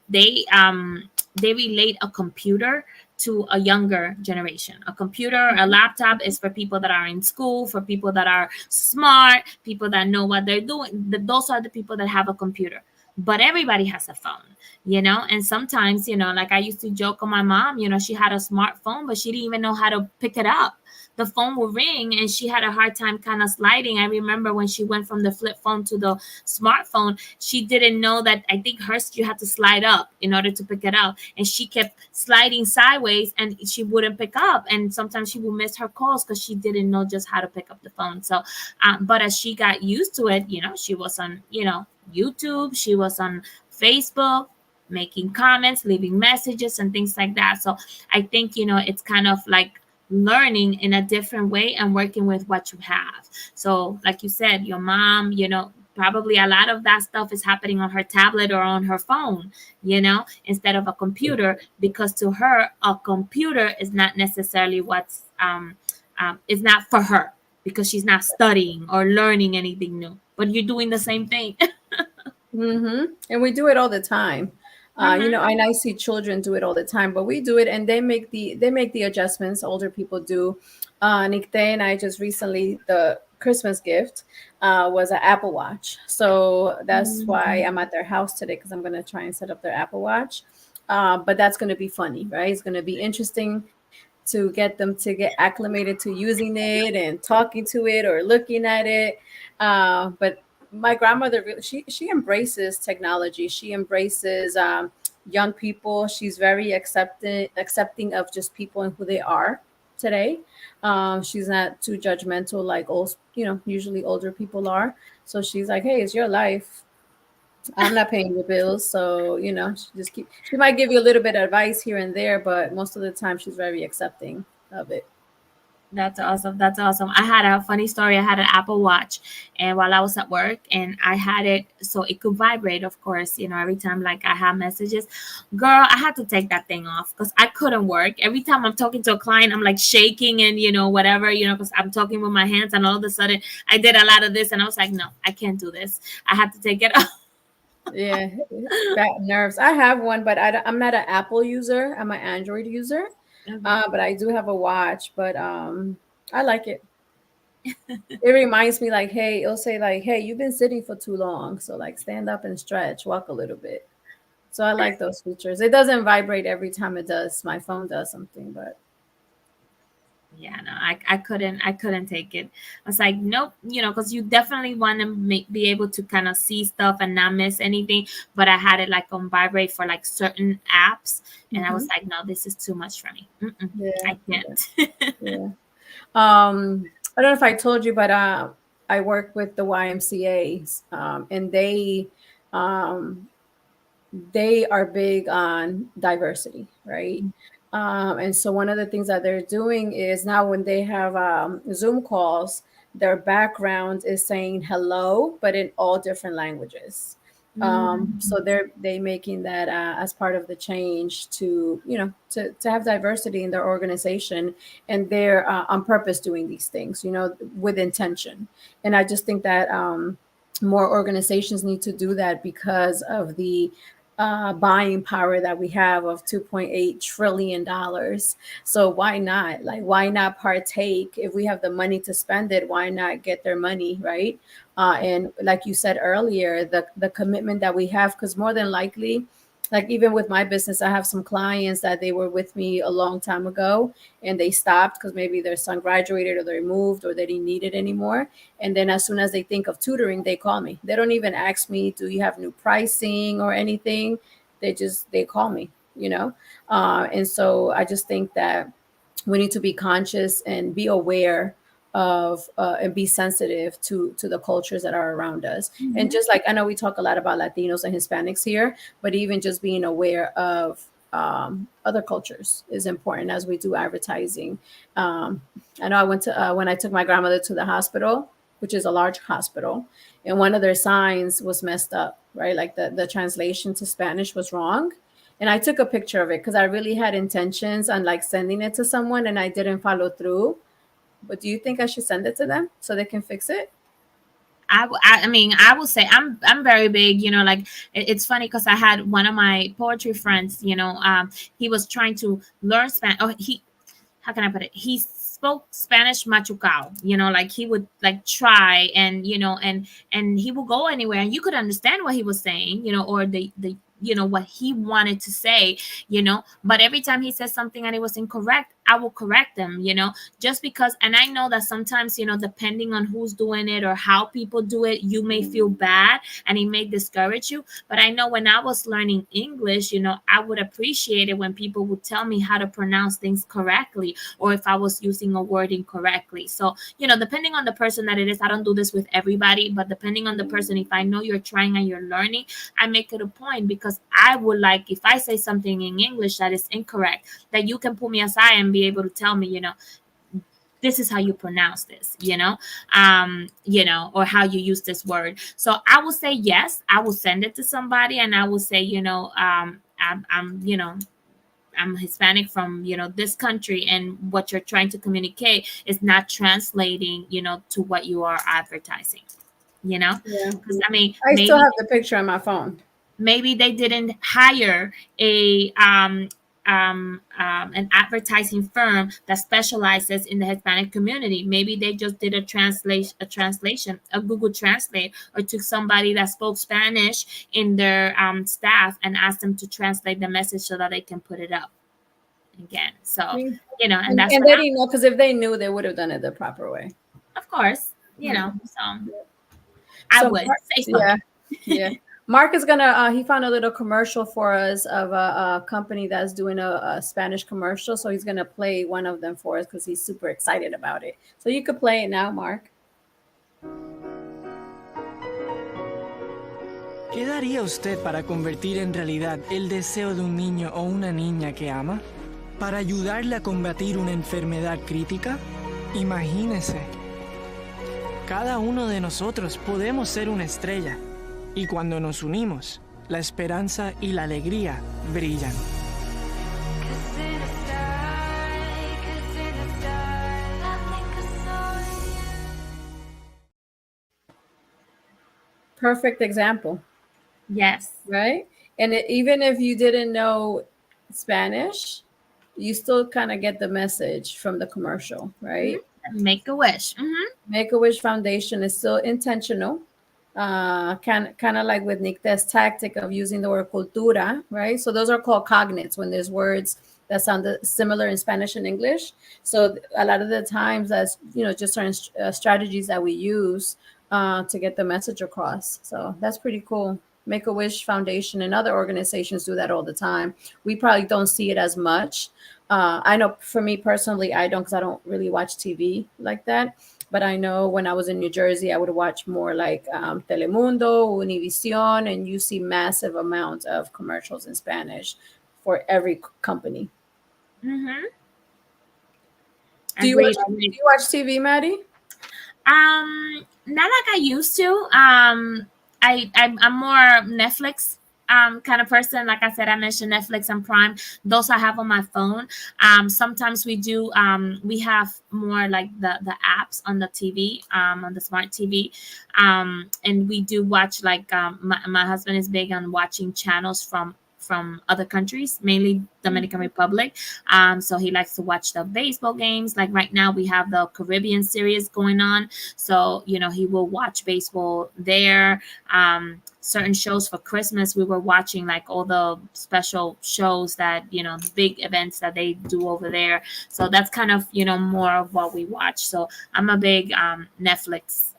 relate a computer to a younger generation. A computer, a laptop is for people that are in school, for people that are smart, people that know what they're doing. Those are the people that have a computer. But everybody has a phone, and sometimes, like I used to joke on my mom, she had a smartphone, but she didn't even know how to pick it up. The phone would ring and she had a hard time kind of sliding. I remember when she went from the flip phone to the smartphone, she didn't know that, I think hers, you had to slide up in order to pick it up, and she kept sliding sideways and she wouldn't pick up, and sometimes she would miss her calls because she didn't know just how to pick up the phone. So but as she got used to it, she was on YouTube, she was on Facebook, making comments, leaving messages, and things like that. So I think, it's kind of like learning in a different way and working with what you have. So, like you said, your mom, probably a lot of that stuff is happening on her tablet or on her phone, instead of a computer, because to her, a computer is not necessarily is not for her, because she's not studying or learning anything new. But you're doing the same thing. And we do it all the time. Hmm. And I see children do it all the time, but we do it, and they make the adjustments. Older people do. Nikte and I just recently, the Christmas gift was an Apple Watch, so that's why I'm at their house today because I'm going to try and set up their Apple Watch. But that's going to be funny, right? It's going to be interesting to get them to get acclimated to using it and talking to it or looking at it. But my grandmother, she embraces technology. She embraces young people. She's very accepting of just people and who they are today. She's not too judgmental like old, usually older people are. So she's like, hey, it's your life. I'm not paying your bills, so she just keep. She might give you a little bit of advice here and there, but most of the time she's very accepting of it. That's awesome. That's awesome. I had a funny story. I had an Apple Watch, and while I was at work, and I had it so it could vibrate, of course, every time like I have messages. Girl, I had to take that thing off because I couldn't work. Every time I'm talking to a client, I'm like shaking and whatever, because I'm talking with my hands, and all of a sudden I did a lot of this, and I was like, no, I can't do this. I had to take it off. Yeah, bad nerves. I have one, but I'm not an Apple user. I'm an Android user. Okay. But I do have a watch, but I like it. It reminds me like, hey, it'll say like, hey, you've been sitting for too long, so like stand up and stretch, walk a little bit. So I like those features. It doesn't vibrate every time it does. My phone does something, but Yeah, no, I couldn't take it. I was like, nope, because you definitely want to be able to kind of see stuff and not miss anything. But I had it like on vibrate for like certain apps, and I was hmm. like, no, this is too much for me. Yeah, I yeah, can't. yeah. I don't know if I told you, but I work with the YMCA's, and um, they are big on diversity, right? And so one of the things that they're doing is now when they have Zoom calls, their background is saying hello, but in all different languages. So Mm. they making that as part of the change to to have diversity in their organization, and they're on purpose doing these things, with intention. And I just think that more organizations need to do that because of the buying power that we have of $2.8 trillion. So why not? Like, why not partake? If we have the money to spend it, why not get their money, right? And like you said earlier, the commitment that we have, because more than likely, like even with my business, I have some clients that they were with me a long time ago and they stopped because maybe their son graduated or they moved or they didn't need it anymore. And then as soon as they think of tutoring, they call me. They don't even ask me, do you have new pricing or anything? They call me, And so I just think that we need to be conscious and be aware of and be sensitive to the cultures that are around us. And Mhm. just like, I know we talk a lot about Latinos and Hispanics here, but even just being aware of other cultures is important as we do advertising. I know I went to when I took my grandmother to the hospital, which is a large hospital, and one of their signs was messed up, right? Like the translation to Spanish was wrong. And I took a picture of it because I really had intentions on like sending it to someone and I didn't follow through. But do you think I should send it to them so they can fix it? I mean, I will say I'm very big, like it's funny because I had one of my poetry friends, he was trying to learn Spanish. Oh, how can I put it? He spoke Spanish machucao, like he would like try and and he would go anywhere and you could understand what he was saying, or the what he wanted to say, but every time he says something and it was incorrect, I will correct them, just because. And I know that sometimes, depending on who's doing it or how people do it, you may feel bad and it may discourage you. But I know when I was learning English, I would appreciate it when people would tell me how to pronounce things correctly or if I was using a word incorrectly. So, depending on the person that it is, I don't do this with everybody, but depending on the person, if I know you're trying and you're learning, I make it a point because I would like, if I say something in English that is incorrect, that you can pull me aside and be able to tell me, this is how you pronounce this, or how you use this word. So I will say yes, I will send it to somebody and I will say, I'm Hispanic from, this country, and what you're trying to communicate is not translating, to what you are advertising, Yeah. because I mean, I still have the picture on my phone. maybe they didn't hire an advertising firm that specializes in the Hispanic community. Maybe they just did a Google Translate, or took somebody that spoke Spanish in their staff and asked them to translate the message so that they can put it up again. So, Yeah. and that's And what they didn't know because if they knew, they would have done it the proper way. of course, Yeah. so I So, would say yeah, something. yeah. Mark is gonna. He found a little commercial for us of a company that's doing a Spanish commercial. So he's gonna play one of them for us because he's super excited about it. So you could play it now, Mark. ¿Qué daría usted para convertir en realidad el deseo de un niño o una niña que ama? ¿Para ayudarle a combatir una enfermedad crítica? Imagínese. Cada uno de nosotros podemos ser una estrella, y cuando nos unimos, la esperanza y la alegría brillan. Perfect example, Yes. right? And even if you didn't know Spanish, you still kind of get the message from the commercial, right? Make a wish. Make a Wish Foundation is still intentional. Kind of like with Nicte's tactic of using the word cultura, right? So those are called cognates when there's words that sound similar in Spanish and English. So a lot of the times, that's just certain strategies that we use to get the message across. So that's pretty cool. Make a Wish Foundation and other organizations do that all the time. We probably don't see it as much. I know for me personally, I don't, because I don't really watch TV like that. But I know when I was in New Jersey, I would watch more like Telemundo, Univision, and you see massive amounts of commercials in Spanish for every company. Mm-hmm. Do you Agreed. watch do you watch TV, Maddie? Not like I used to. I'm more Netflix kind of person. Like I said, I mentioned Netflix and Prime. Those I have on my phone. Sometimes we have more like the apps on the TV, on the smart TV. And we do watch like my husband is big on watching channels from other countries, mainly Dominican Republic. So he likes to watch the baseball games. Like right now, we have the Caribbean series going on. So, he will watch baseball there. Certain shows for Christmas, we were watching like all the special shows that, the big events that they do over there. So that's kind of, more of what we watch. So I'm a big Netflix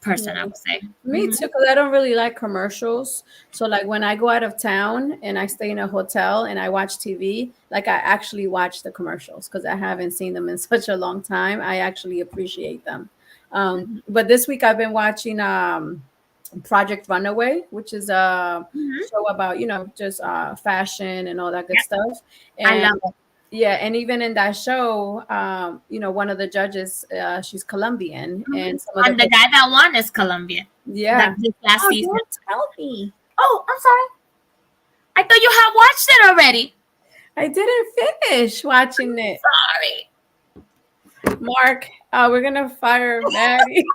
person, I Yeah. would say. Me too, because I don't really like commercials. So like when I go out of town and I stay in a hotel and I watch TV, like I actually watch the commercials because I haven't seen them in such a long time. I actually appreciate them. But this week I've been watching Project Runaway, which is a Mhm. show about, just fashion and all that good Yep. stuff. I And love it. yeah, and even in that show, one of the judges, she's Colombian, Mhm. and some of the And the guy that won is Colombian. yeah. That this last Oh, season. don't tell me. Oh, I'm sorry. I thought you had watched it already. I didn't finish watching it. Sorry. Mark, we're gonna fire Maddie.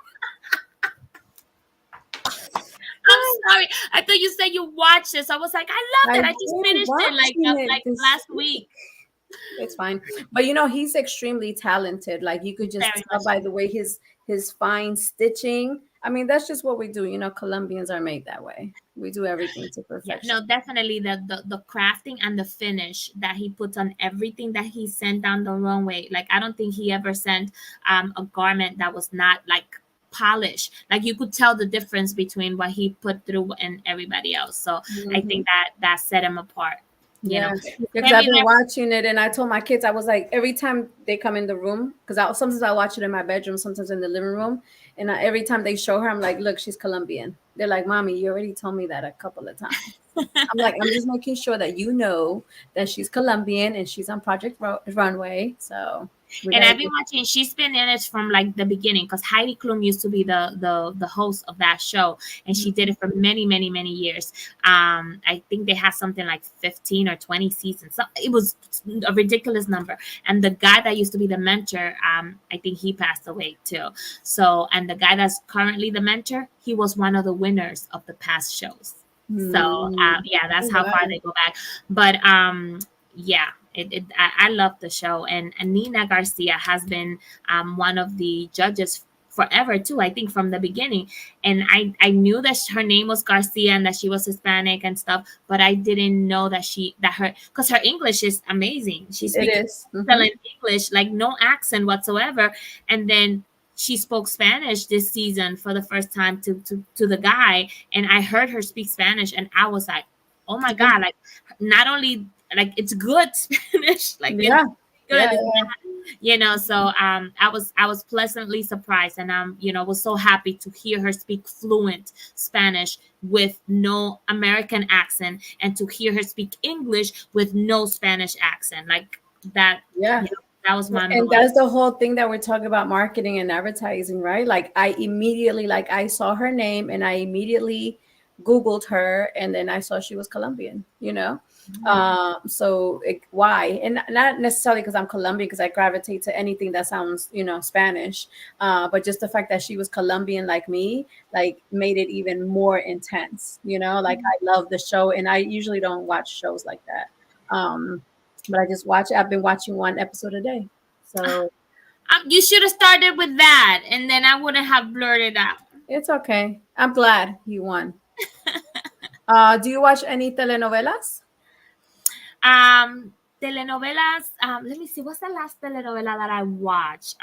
I'm sorry. I thought you said you watched it. So I was like, I loved I it. I just did finished it watching it like this last week. It's fine. But he's extremely talented. Like you could just Very tell much. by the way his fine stitching. I mean, that's just what we do. Colombians are made that way. We do everything to Yeah, perfection. no, definitely the crafting and the finish that he puts on everything that he sent down the runway. Like I don't think he ever sent a garment that was not like polished. Like you could tell the difference between what he put through and everybody else. So I Mhm. think that set him apart. You know, Yeah, because I've maybe been that. watching it, and I told my kids, I was like, every time they come in the room, because sometimes I watch it in my bedroom, sometimes in the living room, and every time they show her, I'm like, look, she's Colombian. They're like, Mommy, you already told me that a couple of times. I'm like, I'm just making sure that you know that she's Colombian and she's on Project Runway. So we And gotta I've been get. watching. She's been in it from like the beginning because Heidi Klum used to be the host of that show, and she did it for many many many years. I think they had something like 15 or 20 seasons. So it was a ridiculous number. And the guy that used to be the mentor, I think he passed away too. So and the guy that's currently the mentor, he was one of the winners of the past shows. So yeah, Oh, that's how far wow. they go back. But yeah, I love the show, and Nina Garcia has been one of the judges forever too. I think from the beginning, and I knew that her name was Garcia and that she was Hispanic and stuff, but I didn't know that her because her English is amazing. She It speaks is. excellent English, like no accent whatsoever, and then. She spoke Spanish this season for the first time to the guy, and I heard her speak Spanish, and I was like, "Oh my Yeah. god!" Like, not only like it's good Spanish, like it's Yeah. good. Yeah. It's not, so I was pleasantly surprised, and was so happy to hear her speak fluent Spanish with no American accent, and to hear her speak English with no Spanish accent. Like that, Yeah. that was mind And blowing. that's the whole thing that we're talking about marketing and advertising, right? Like I immediately, like I saw her name and I immediately Googled her and then I saw she was Colombian. So why? And not necessarily because I'm Colombian, because I gravitate to anything that sounds, Spanish. But just the fact that she was Colombian like me, like made it even more intense. Like I love the show and I usually don't watch shows like that. But I just watch it. I've been watching one episode a day. So You should have started with that, and then I wouldn't have blurted out. it's okay. I'm glad he won. Do you watch any telenovelas? Telenovelas. Let me see. What's the last telenovela that I watched?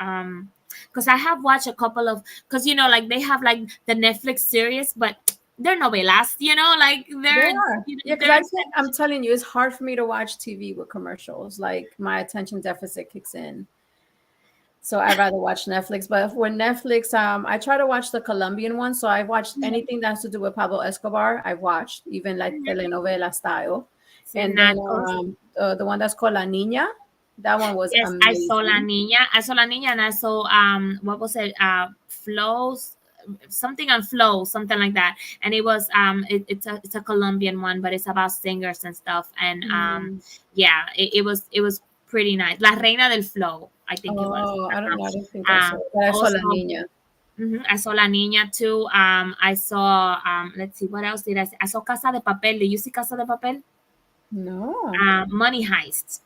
Because I have watched a couple of. Because like they have like the Netflix series, but they're novelas. Like They they're. are. Yeah, because They're. I'm telling you, it's hard for me to watch TV with commercials. Like my attention deficit kicks in. So I'd rather watch Netflix. But for Netflix, I try to watch the Colombian one. So I've watched anything that has to do with Pablo Escobar. I've watched even like telenovela style. See, And then Narcos. the one that's called La Niña. That one was Yes, I saw La amazing. Niña. I saw La Niña, and I saw what was it? Flows, something on Flow, something like that. And it was it's a Colombian one, but it's about singers and stuff. And Mm. yeah, it was pretty nice. La Reina del Flow, I think it was. Oh, I don't know. I don't think I saw it, but I saw La Also, Niña. I saw La Niña too. I saw let's see, what else did I see? I saw Casa de Papel. Did you see Casa de Papel? No. Money Heist.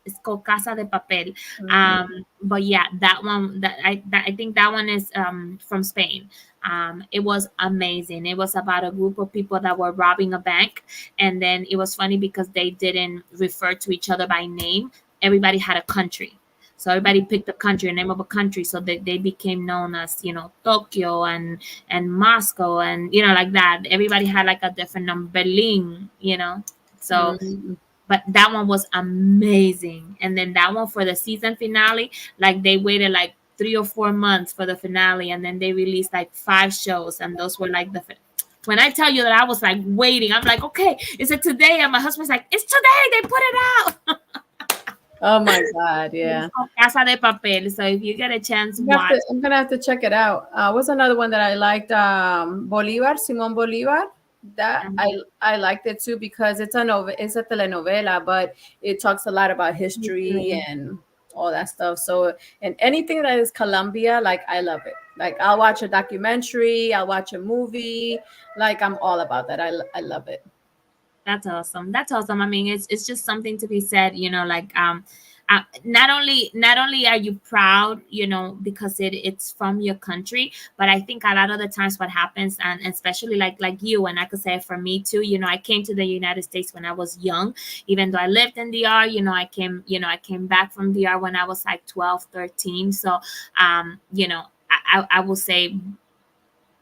It's called Casa de Papel. Mm. But yeah, that one, I think that one is from Spain. It was amazing. It was about a group of people that were robbing a bank, and then it was funny because they didn't refer to each other by name. Everybody had a country. So everybody picked a country, a name of a country, so they became known as, Tokyo and Moscow, and like that. Everybody had like a different number, Berlin. So, Mm. but that one was amazing. And then that one for the season finale, like they waited like 3 or 4 months for the finale, and then they released like 5 shows, and those were like when I tell you that I was like waiting, I'm like, okay, is it today? And my husband's like, it's today, they put it out. Oh my God, It's yeah. called Casa de Papel. So if you get a chance, watch. I'm gonna have to check it out. What's another one that I liked? Bolivar, Simon Bolivar. That um, I liked it too because it's a telenovela, but it talks a lot about history History. and all that stuff. So, and anything that is Colombia, like I love it. Like I'll watch a documentary, I'll watch a movie. Like I'm all about that. I love it. That's awesome. That's awesome. I mean, it's just something to be said, like not only are you proud, because it's from your country, but I think a lot of the times what happens, and especially like you, and I could say for me too, I came to the United States when I was young, even though I lived in DR, I came back from DR when I was like 12, 13. So I will say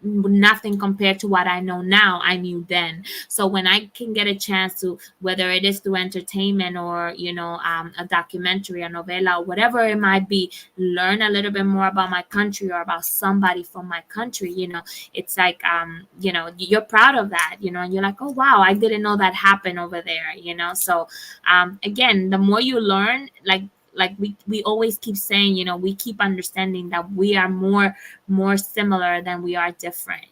nothing compared to what I know now, I knew then. So when I can get a chance to, whether it is through entertainment or, a documentary, a novela, or whatever it might be, learn a little bit more about my country or about somebody from my country, it's like, you're proud of that, and you're like, oh, wow, I didn't know that happened over there, So, again, the more you learn, like we always keep saying, we keep understanding that we are more similar than we are different,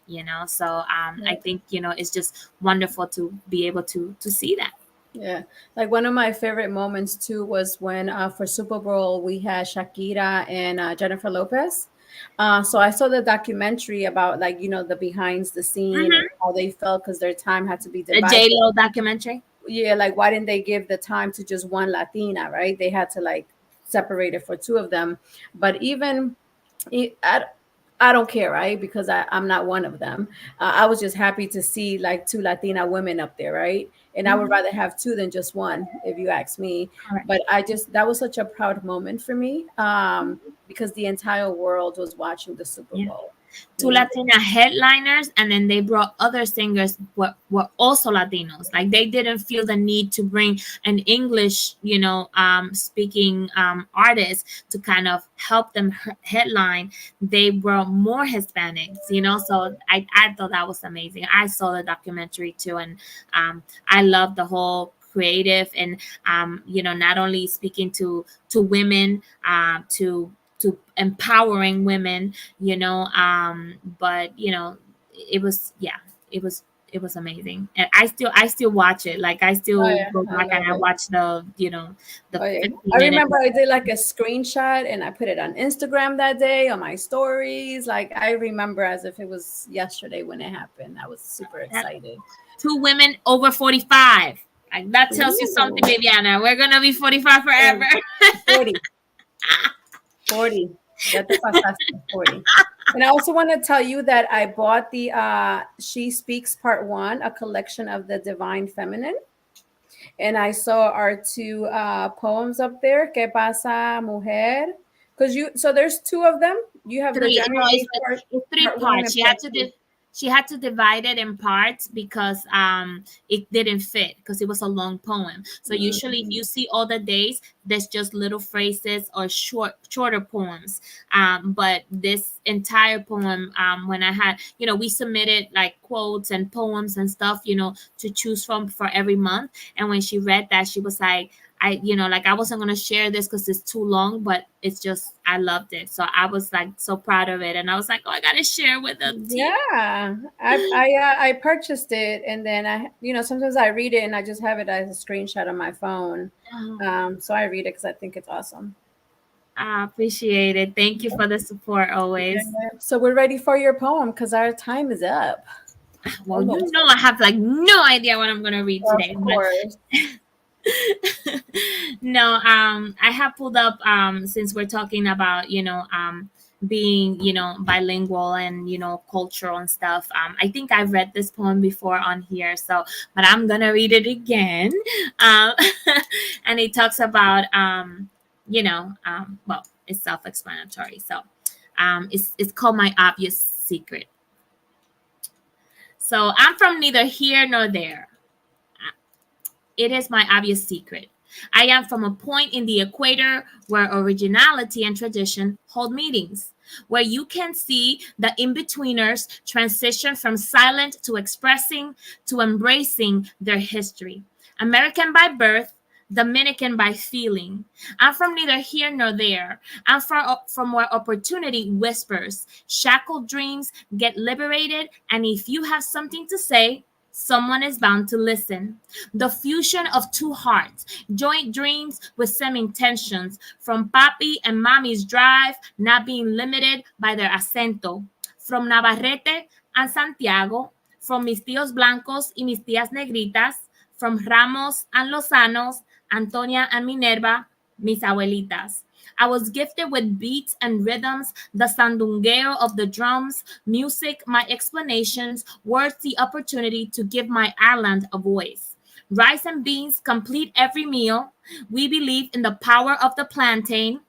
so I think it's just wonderful to be able to see that. Yeah, like one of my favorite moments too was when for Super Bowl we had Shakira and Jennifer Lopez. So I saw the documentary about like the behind the scene and Hmm. how they felt because their time had to be The divided. J-Lo documentary. Yeah, like why didn't they give the time to just one Latina, right? They had to like separate it for two of them. But even e- I, I don't care, right? Because I'm not one of them. I was just happy to see like two Latina women up there, right? And I would Hmm. rather have two than just one, if you ask me. Correct. But that was such a proud moment for me, because the entire world was watching the Super Yeah. Bowl. Two Latina headliners, and then they brought other singers were also Latinos. Like they didn't feel the need to bring an English, speaking artist to kind of help them headline. They brought more Hispanics, So I thought that was amazing. I saw the documentary too, and I love the whole creative and not only speaking to women, to empowering women, but it was, yeah, it was it was amazing, and I still watch it. Like I Oh still yeah, go I back and love I it. watch the Oh yeah, 15 I minutes. remember I did like a screenshot and I put it on Instagram that day on my stories. Like I remember as if it was yesterday when it happened. I was super That excited. two women over 45, like that tells you something, Ooh, Viviana. We're gonna be 45 forever. 40, 40. Ya te pasaste, 40. And I also want to tell you that I bought the She Speaks Part 1, a collection of the Divine Feminine. And I saw our two poems up there, Que Pasa, Mujer. Because so there's two of them. You have the Three, no, January it's 8th part, it's three part one parts. and She had part to two. she had to divide it in parts because it didn't fit because it was a long poem. So usually if Mhm. you see all the days, there's just little phrases or shorter poems. But this entire poem, when I had, we submitted like quotes and poems and stuff, to choose from for every month. And when she read that, she was like, I, like I wasn't gonna share this because it's too long, but it's just I loved it. So I was like so proud of it, and I was like, oh, I gotta share with the team. Yeah, I purchased it, and then sometimes I read it and I just have it as a screenshot on my phone. So I read it because I think it's awesome. I appreciate it. Thank you for the support always. So we're ready for your poem because our time is up. Well, I have like no idea what I'm gonna read today. Of course. No, I have pulled up since we're talking about being bilingual and cultural and stuff. I think I've read this poem before on here, so but I'm gonna read it again. um and it talks about well, it's self-explanatory, so it's called My Obvious Secret. So I'm from neither here nor there. It is my obvious secret. I am from a point in the equator where originality and tradition hold meetings, where you can see the in-betweeners transition from silent to expressing to embracing their history. American by birth, Dominican by feeling. I'm from neither here nor there. I'm from where opportunity whispers, shackled dreams get liberated, and if you have something to say, someone is bound to listen. The fusion of two hearts, joint dreams with semi tensions, from papi and mami's drive, not being limited by their acento. From Navarrete and Santiago, from mis tíos blancos y mis tías negritas, from Ramos and Lozanos, Antonia and Minerva, mis abuelitas. I was gifted with beats and rhythms, the sandungueo of the drums, music, my explanations, words, the opportunity to give my island a voice. Rice and beans complete every meal. We believe in the power of the plantain.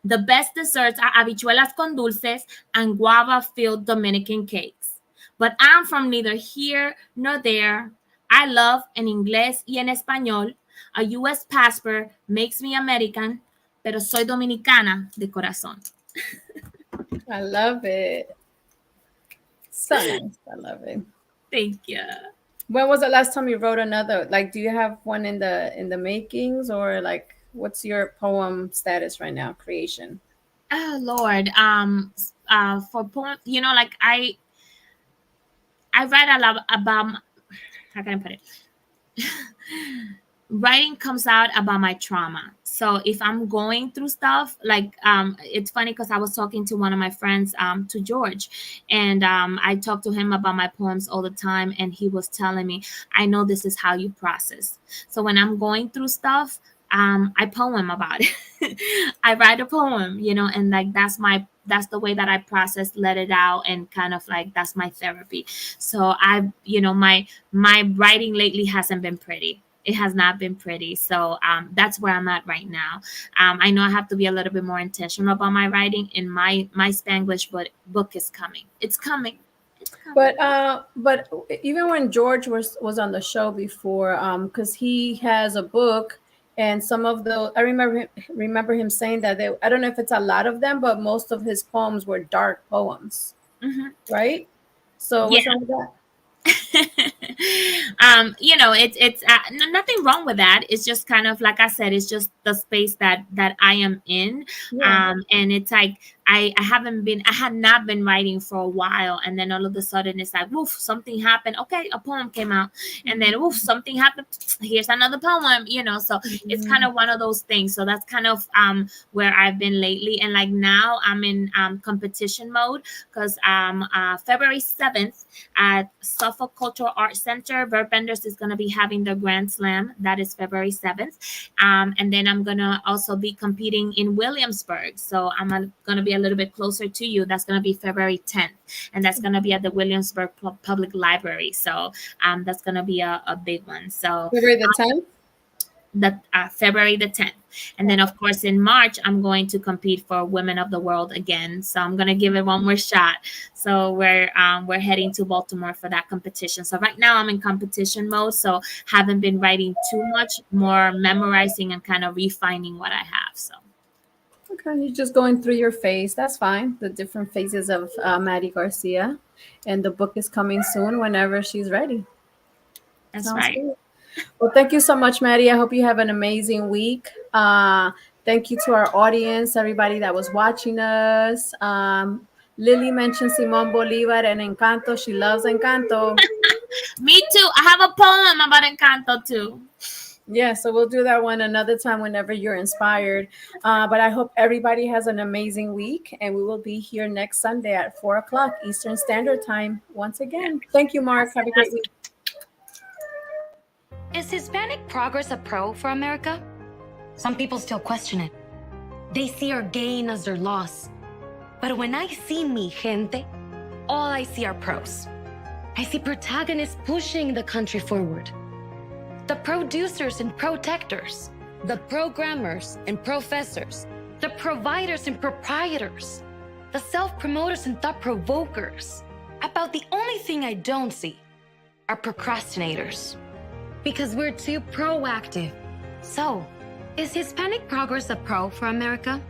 The best desserts are habichuelas con dulces and guava-filled Dominican cakes. But I'm from neither here nor there. I love en inglés y en español. A U.S. passport makes me American, pero soy dominicana de corazón. I love it. So nice. I love it. Thank you. When was the last time you wrote another? Like, do you have one in the makings, or like, what's your poem status right now? Creation. Oh Lord. For poem, like I write a lot about, how can I put it? Writing comes out about my trauma. So if I'm going through stuff, like it's funny because I was talking to one of my friends, to George, and I talk to him about my poems all the time, and he was telling me, I know this is how you process. So when I'm going through stuff, I poem about it. I write a poem, and like that's the way that I process, let it out, and kind of like that's my therapy. So my writing lately hasn't been pretty. It has not been pretty. So that's where I'm at right now. I know I have to be a little bit more intentional about my writing, and my Spanglish book is coming. It's coming. It's coming. But even when George was on the show before, because he has a book, and some of the I remember him saying that I don't know if it's a lot of them, but most of his poems were dark poems, right? So what's wrong with that? It's nothing wrong with that. It's just kind of like I said, it's just the space that I am in. And it's like I had not been writing for a while, and then all of a sudden it's like, woof, something happened. Okay, a poem came out, and then woof, something happened. Here's another poem, so it's kind of one of those things. So that's kind of where I've been lately, and like now I'm in competition mode because February 7th at Suffolk Cultural Arts Center, Verbbenders is going to be having their Grand Slam. That is February 7th, and then I'm going to also be competing in Williamsburg. So I'm going to be a little bit closer to you. That's going to be February 10th, and that's going to be at the Williamsburg Public Library. So that's going to be a big one. So February the 10th? February the 10th. And then, of course, in March, I'm going to compete for Women of the World again. So I'm going to give it one more shot. So we're heading to Baltimore for that competition. So right now I'm in competition mode. So haven't been writing too much, more memorizing and kind of refining what I have. So. Okay, you're just going through your phase. That's fine. The different phases of Maddie Garcia. And the book is coming soon whenever she's ready. That's right. Good. Well, thank you so much, Maddie. I hope you have an amazing week. Thank you to our audience, everybody that was watching us. Lily mentioned Simón Bolívar and Encanto. She loves Encanto. Me too. I have a poem about Encanto too. Yeah, so we'll do that one another time whenever you're inspired. But I hope everybody has an amazing week, and we will be here next Sunday at 4 o'clock Eastern Standard Time once again. Thank you, Mark. Have a great week. Is Hispanic progress a pro for America? Some people still question it. They see our gain as their loss. But when I see mi gente, all I see are pros. I see protagonists pushing the country forward. The producers and protectors, the programmers and professors, the providers and proprietors, the self-promoters and thought-provokers. About the only thing I don't see are procrastinators. Because we're too proactive. So, is Hispanic progress a pro for America?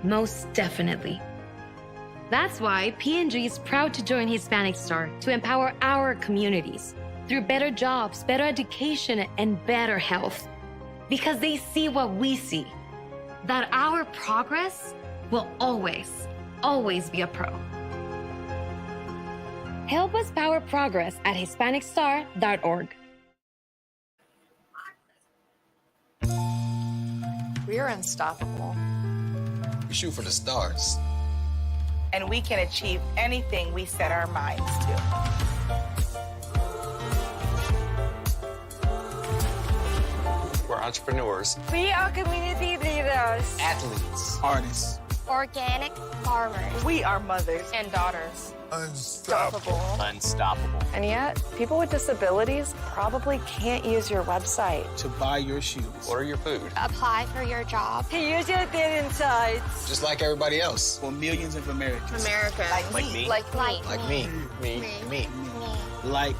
Most definitely. That's why P&G is proud to join Hispanic Star to empower our communities through better jobs, better education, and better health. Because they see what we see, that our progress will always, always be a pro. Help us power progress at HispanicStar.org. We're unstoppable. We shoot for the stars. And we can achieve anything we set our minds to. We're entrepreneurs, We are community leaders, athletes, artists, organic farmers. We are mothers and daughters. unstoppable. unstoppable. And yet, people with disabilities probably can't use your website. To buy your shoes, Order your food, Apply for your job. To use your dating insights. just like everybody else. for millions of Americans. America. like me. Like Like me. Like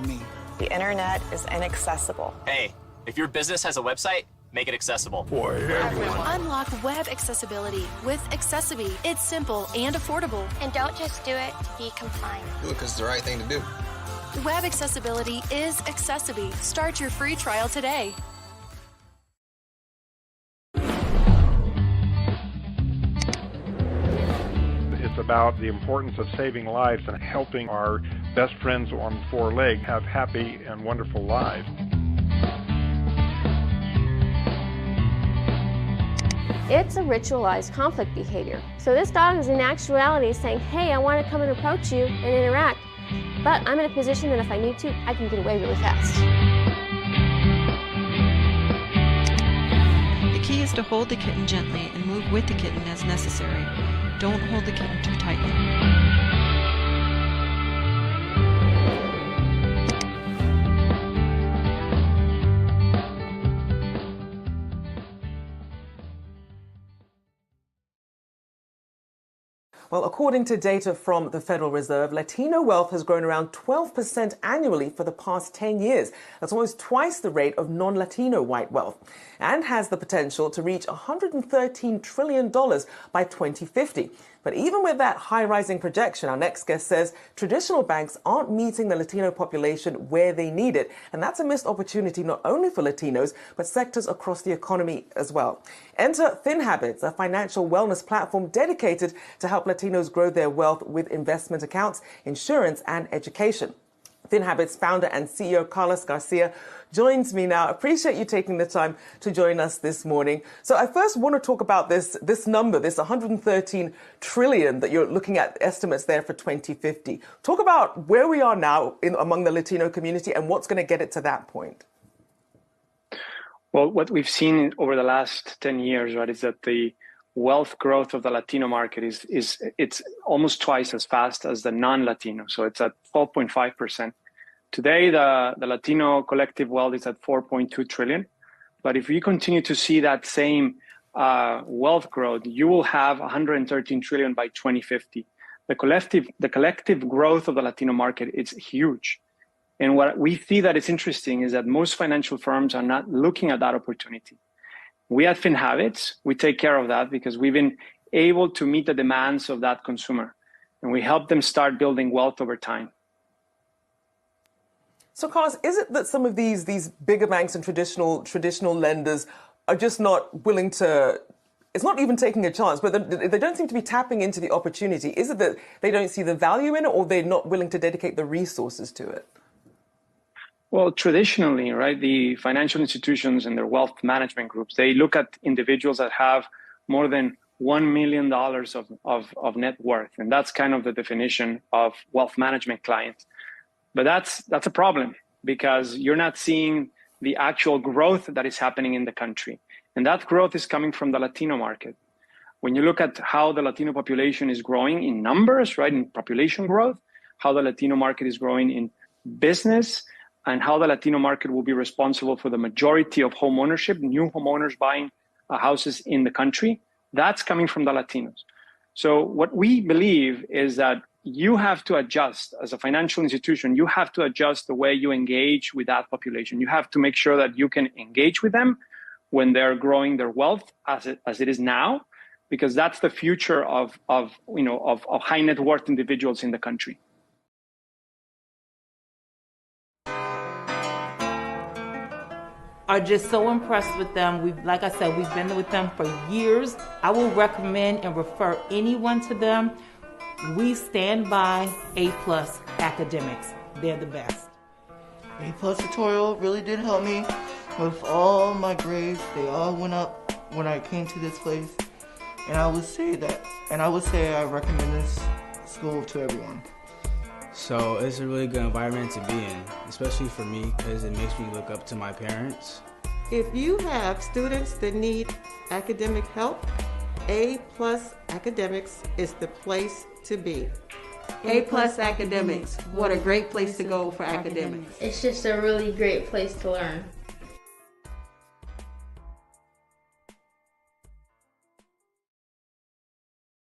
me. The internet is inaccessible. Hey, if your business has a website, make it accessible. For everyone. Unlock web accessibility with Accessibility. It's simple and affordable. And don't just do it to be compliant. Do it because it's the right thing to do. Web accessibility is Accessibility. Start your free trial today. It's about the importance of saving lives and helping our best friends on four legs have happy and wonderful lives. It's a ritualized conflict behavior. So this dog is in actuality saying, hey, I want to come and approach you and interact, but I'm in a position that if I need to, I can get away really fast. The key is to hold the kitten gently and move with the kitten as necessary. Don't hold the kitten too tightly. Well, according to data from the Federal Reserve, Latino wealth has grown around 12% annually for the past 10 years. That's almost twice the rate of non-Latino white wealth, and has the potential to reach $113 trillion by 2050. But even with that high rising projection, our next guest says traditional banks aren't meeting the Latino population where they need it. And that's a missed opportunity not only for Latinos, but sectors across the economy as well. Enter Thin Habits, a financial wellness platform dedicated to help Latinos grow their wealth with investment accounts, insurance, and education. Thin Habits founder and CEO Carlos Garcia joins me now. Appreciate you taking the time to join us this morning. So I first want to talk about this number, this 113 trillion that you're looking at estimates there for 2050. Talk about where we are now among the Latino community and what's going to get it to that point. Well, what we've seen over the last 10 years, right, is that the wealth growth of the Latino market it's almost twice as fast as the non-Latino. So it's at 12.5%. Today, the Latino collective wealth is at 4.2 trillion. But if we continue to see that same wealth growth, you will have 113 trillion by 2050. The collective growth of the Latino market is huge. And what we see that is interesting is that most financial firms are not looking at that opportunity. We at Thin Habits, we take care of that because we've been able to meet the demands of that consumer. And we help them start building wealth over time. So, Carlos, is it that some of these bigger banks and traditional lenders are just not willing to? It's not even taking a chance, but they don't seem to be tapping into the opportunity. Is it that they don't see the value in it, or they're not willing to dedicate the resources to it? Well, traditionally, right, the financial institutions and their wealth management groups, they look at individuals that have more than $1 million of net worth. And that's kind of the definition of wealth management clients. But that's a problem, because you're not seeing the actual growth that is happening in the country. And that growth is coming from the Latino market. When you look at how the Latino population is growing in numbers, right, in population growth, how the Latino market is growing in business, and how the Latino market will be responsible for the majority of home ownership, new homeowners buying houses in the country, that's coming from the Latinos. So what we believe is that you have to adjust as a financial institution. You have to adjust the way you engage with that population. You have to make sure that you can engage with them when they're growing their wealth as it is now, because that's the future of high net worth individuals in the country. Are just so impressed with them. Like I said, we've been with them for years. I will recommend and refer anyone to them. We stand by A+ academics. They're the best. A+ tutorial really did help me with all my grades. They all went up when I came to this place. And I would say I recommend this school to everyone. So it's a really good environment to be in, especially for me, because it makes me look up to my parents. If you have students that need academic help, A+ Academics is the place to be. A+ Academics, what a great place to go for academics. It's just a really great place to learn.